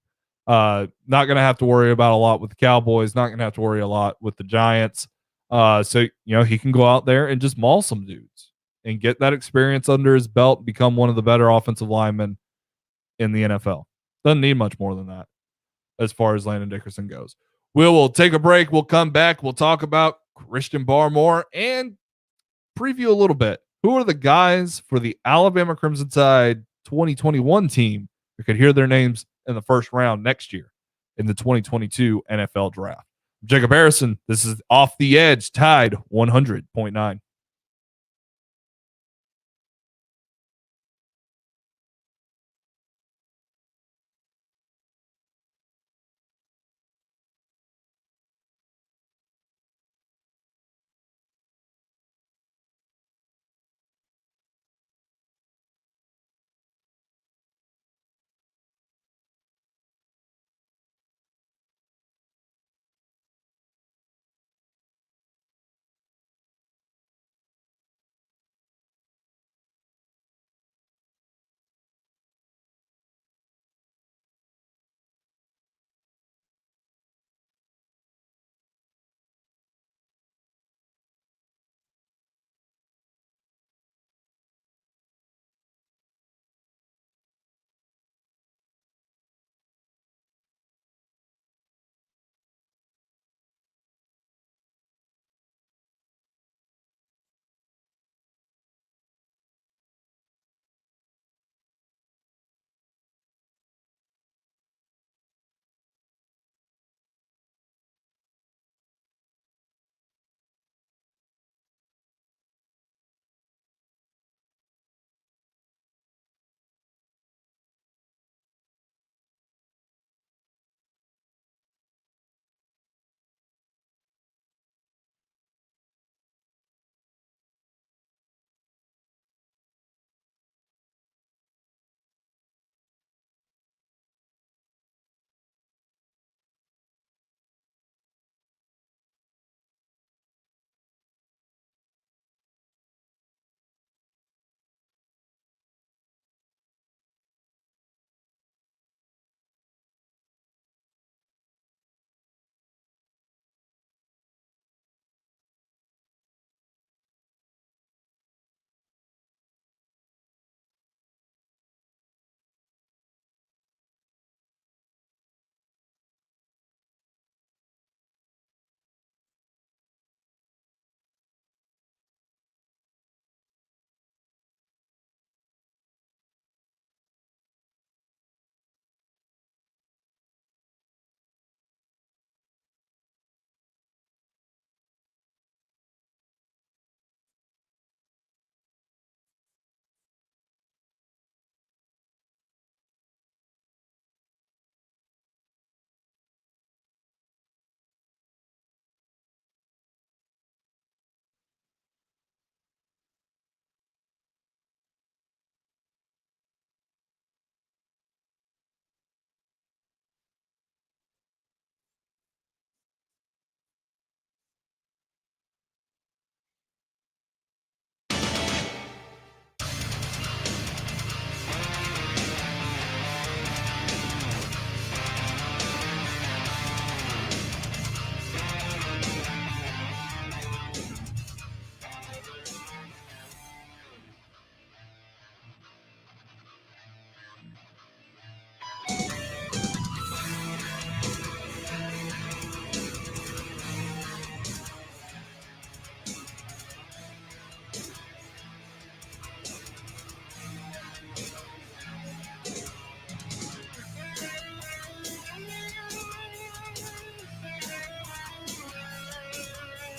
Not going to have to worry about a lot with the Cowboys. Not going to have to worry a lot with the Giants. So, he can go out there and just maul some dudes and get that experience under his belt, become one of the better offensive linemen in the NFL. Doesn't need much more than that as far as Landon Dickerson goes. We'll take a break. We'll come back. We'll talk about Christian Barmore and preview a little bit. Who are the guys for the Alabama Crimson Tide 2021 team that could hear their names in the first round next year in the 2022 NFL Draft? I'm Jacob Harrison. This is Off the Edge, Tide 100.9.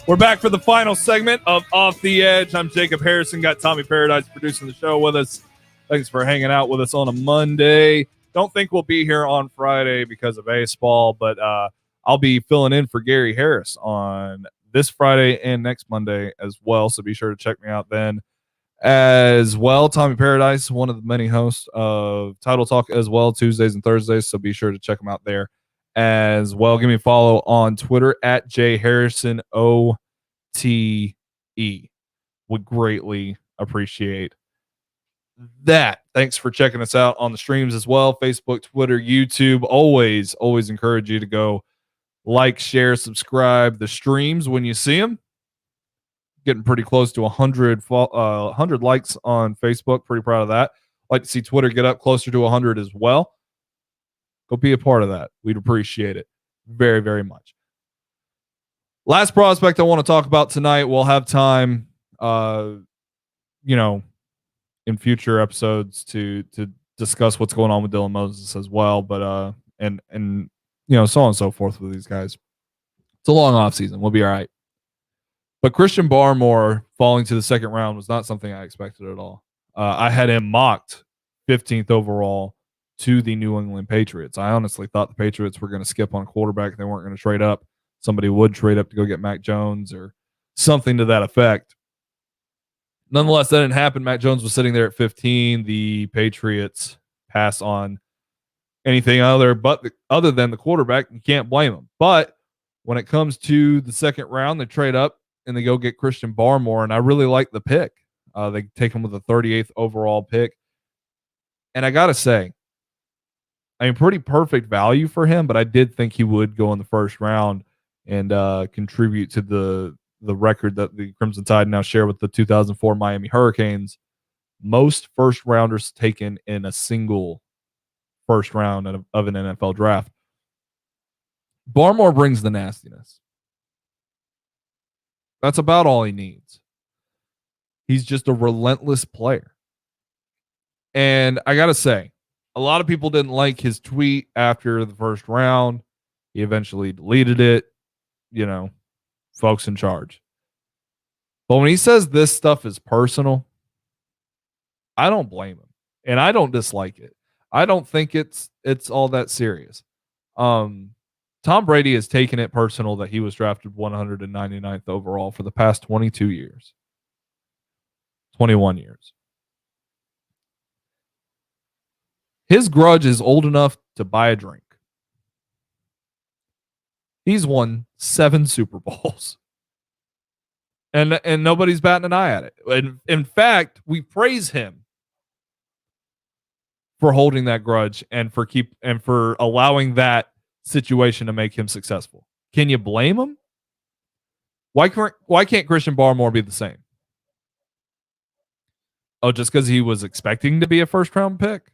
We're back for the final segment of Off the Edge. I'm Jacob Harrison. Got Tommy Paradise producing the show with us. Thanks for hanging out with us on a Monday. Don't think we'll be here on Friday because of baseball, but I'll be filling in for Gary Harris on this Friday and next Monday as well. So be sure to check me out then as well. Tommy Paradise, one of the many hosts of Title Talk as well, Tuesdays and Thursdays. So be sure to check them out there as well. Give me a follow on Twitter at jharrisonote. Would greatly appreciate that, thanks for checking us out on the streams as well. Facebook, Twitter, YouTube. Always encourage you to go like, share, subscribe the streams when you see them. Getting pretty close to 100 likes on Facebook. Pretty proud of that. Like to see Twitter get up closer to 100 as well. Go be a part of that. We'd appreciate it very, very much. Last prospect I want to talk about tonight. We'll have time, in future episodes to discuss what's going on with Dylan Moses as well. But and so on and so forth with these guys. It's a long off season. We'll be all right. But Christian Barmore falling to the second round was not something I expected at all. I had him mocked 15th overall to the New England Patriots. I honestly thought the Patriots were going to skip on quarterback. They weren't going to trade up. Somebody would trade up to go get Mac Jones or something to that effect. Nonetheless, that didn't happen. Mac Jones was sitting there at 15. The Patriots pass on anything other than the quarterback. You can't blame them. But when it comes to the second round, they trade up and they go get Christian Barmore, and I really like the pick. They take him with the 38th overall pick. And I got to say, pretty perfect value for him, but I did think he would go in the first round and contribute to the record that the Crimson Tide now share with the 2004 Miami Hurricanes. Most first rounders taken in a single first round of an NFL draft. Barmore brings the nastiness. That's about all he needs. He's just a relentless player. And I got to say, a lot of people didn't like his tweet after the first round. He eventually deleted it. Folks in charge. But when he says this stuff is personal, I don't blame him. And I don't dislike it. I don't think it's all that serious. Tom Brady has taken it personal that he was drafted 199th overall for the past 22 years. 21 years. His grudge is old enough to buy a drink. He's won 7 Super Bowls. And nobody's batting an eye at it. And in fact, we praise him for holding that grudge and for allowing that situation to make him successful. Can you blame him? Why can't Christian Barmore be the same? Oh, just because he was expecting to be a first round pick?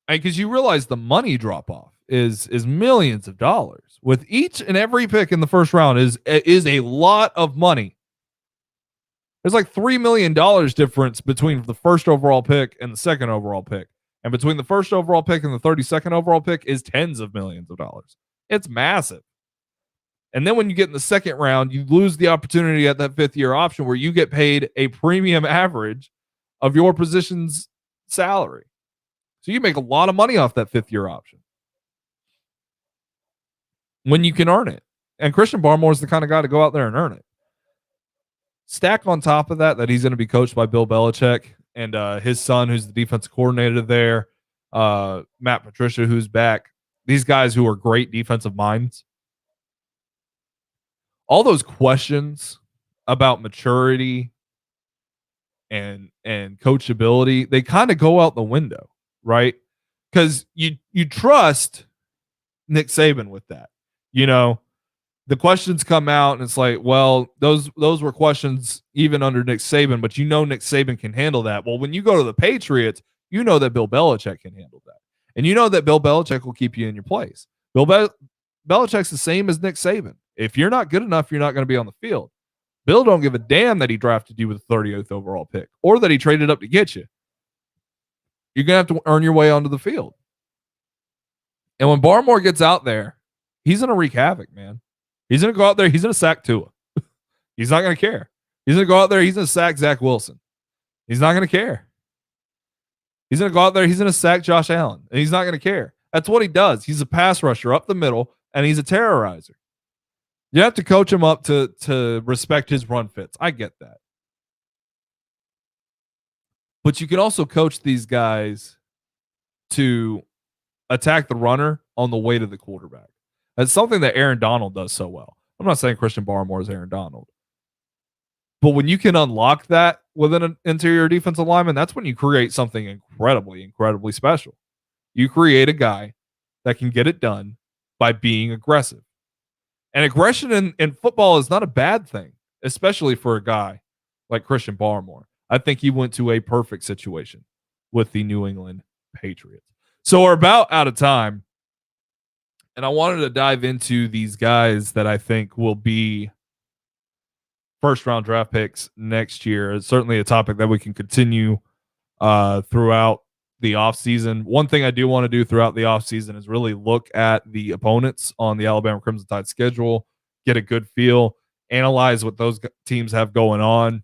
Because you realize the money drop off is millions of dollars. With each and every pick in the first round is a lot of money. There's like $3 million difference between the first overall pick and the second overall pick. And between the first overall pick and the 32nd overall pick is tens of millions of dollars. It's massive. And then when you get in the second round, you lose the opportunity at that 5th year option where you get paid a premium average of your position's salary. So you make a lot of money off that 5th year option when you can earn it. And Christian Barmore is the kind of guy to go out there and earn it. Stack on top of that he's going to be coached by Bill Belichick and his son, who's the defensive coordinator there, Matt Patricia, who's back. These guys who are great defensive minds. All those questions about maturity and coachability, they kind of go out the window, right? Because you trust Nick Saban with that. The questions come out and it's like, well, those were questions even under Nick Saban, but Nick Saban can handle that. Well, when you go to the Patriots, that Bill Belichick can handle that. And that Bill Belichick will keep you in your place. Belichick's the same as Nick Saban. If you're not good enough, you're not going to be on the field. Bill don't give a damn that he drafted you with the 30th overall pick or that he traded up to get you. You're going to have to earn your way onto the field. And when Barmore gets out there, he's going to wreak havoc, man. He's going to go out there. He's going to sack Tua. He's not going to care. He's going to go out there. He's going to sack Zach Wilson. He's not going to care. He's going to go out there. He's going to sack Josh Allen. And he's not going to care. That's what he does. He's a pass rusher up the middle, and he's a terrorizer. You have to coach him up to respect his run fits. I get that. But you can also coach these guys to attack the runner on the way to the quarterback. That's something that Aaron Donald does so well. I'm not saying Christian Barmore is Aaron Donald. But when you can unlock that within an interior defensive lineman, that's when you create something incredibly, incredibly special. You create a guy that can get it done by being aggressive. And aggression in football is not a bad thing, especially for a guy like Christian Barmore. I think he went to a perfect situation with the New England Patriots. So we're about out of time. And I wanted to dive into these guys that I think will be first-round draft picks next year. It's certainly a topic that we can continue throughout the offseason. One thing I do want to do throughout the offseason is really look at the opponents on the Alabama Crimson Tide schedule, get a good feel, analyze what those teams have going on.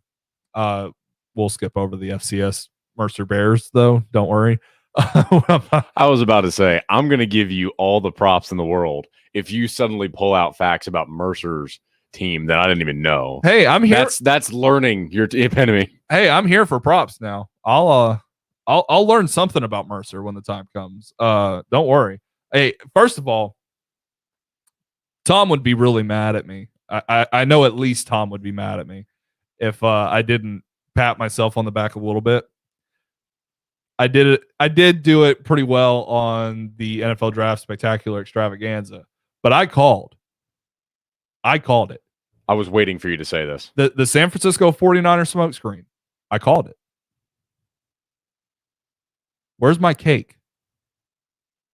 We'll skip over the FCS Mercer Bears, though. Don't worry. I was about to say, I'm going to give you all the props in the world if you suddenly pull out facts about Mercer's team that I didn't even know. Hey, I'm here. That's learning your epitome. Hey, I'm here for props now. I'll learn something about Mercer when the time comes. Don't worry. Hey, first of all, Tom would be really mad at me. I know at least Tom would be mad at me if I didn't pat myself on the back a little bit. I did do it pretty well on the NFL Draft Spectacular Extravaganza, but I called it. I was waiting for you to say this. The San Francisco 49ers smokescreen. I called it. Where's my cake?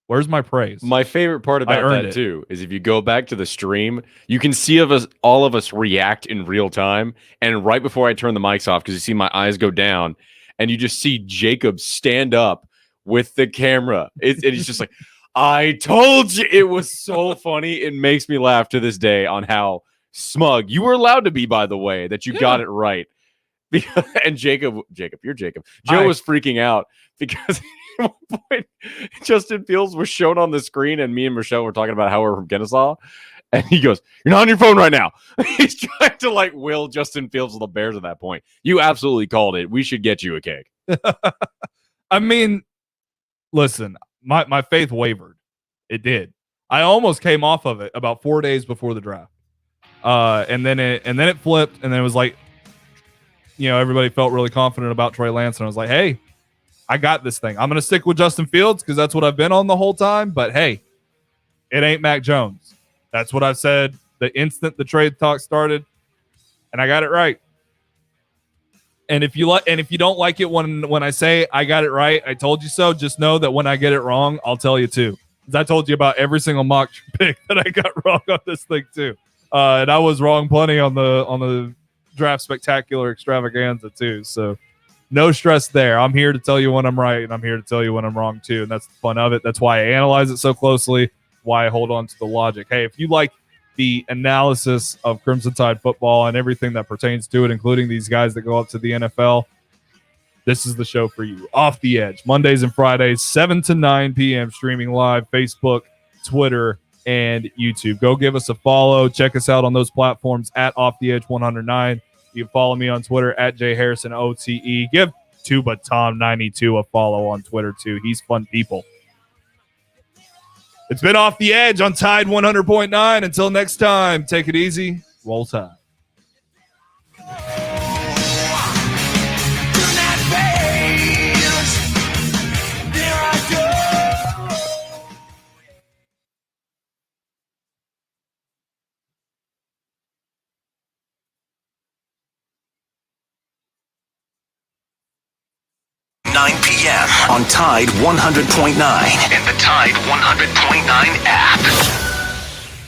Where's my praise? My favorite part about that too is if you go back to the stream, you can see all of us react in real time. And right before I turn the mics off, because you see my eyes go down, and you just see Jacob stand up with the camera. It's just like, I told you. It was so funny. It makes me laugh to this day on how smug you were allowed to be, by the way, that you got it right. And Jacob, you're Jacob. Joe was freaking out because at one point Justin Fields was shown on the screen, and me and Michelle were talking about how we're from Kennesaw. And he goes, "You're not on your phone right now." He's trying to like will Justin Fields of the Bears at that point. You absolutely called it. We should get you a cake. I mean, listen, my faith wavered. It did. I almost came off of it about 4 days before the draft. And then it flipped, and then it was like, everybody felt really confident about Trey Lance, and I was like, hey, I got this thing. I'm going to stick with Justin Fields because that's what I've been on the whole time. But hey, it ain't Mac Jones. That's what I said the instant the trade talk started, and I got it right. And if you don't like it when I say I got it right, I told you so, just know that when I get it wrong, I'll tell you too. Because I told you about every single mock pick that I got wrong on this thing too. And I was wrong plenty on the Draft Spectacular Extravaganza too. So no stress there. I'm here to tell you when I'm right, and I'm here to tell you when I'm wrong too. And that's the fun of it. That's why I analyze it so closely, why I hold on to the logic. Hey, if you like the analysis of Crimson Tide football and everything that pertains to it, including these guys that go up to the NFL, this is the show for you. Off the Edge, Mondays and Fridays, 7 to 9 p.m., streaming live, Facebook, Twitter, and YouTube. Go give us a follow. Check us out on those platforms at Off the Edge 109. You can follow me on Twitter at JHarrisonOTE. Give Tuba Tom 92 a follow on Twitter too. He's fun people. It's been Off the Edge on Tide 100.9. Until next time, take it easy. Roll Tide. 9 p.m. on Tide 100.9 and the Tide 100.9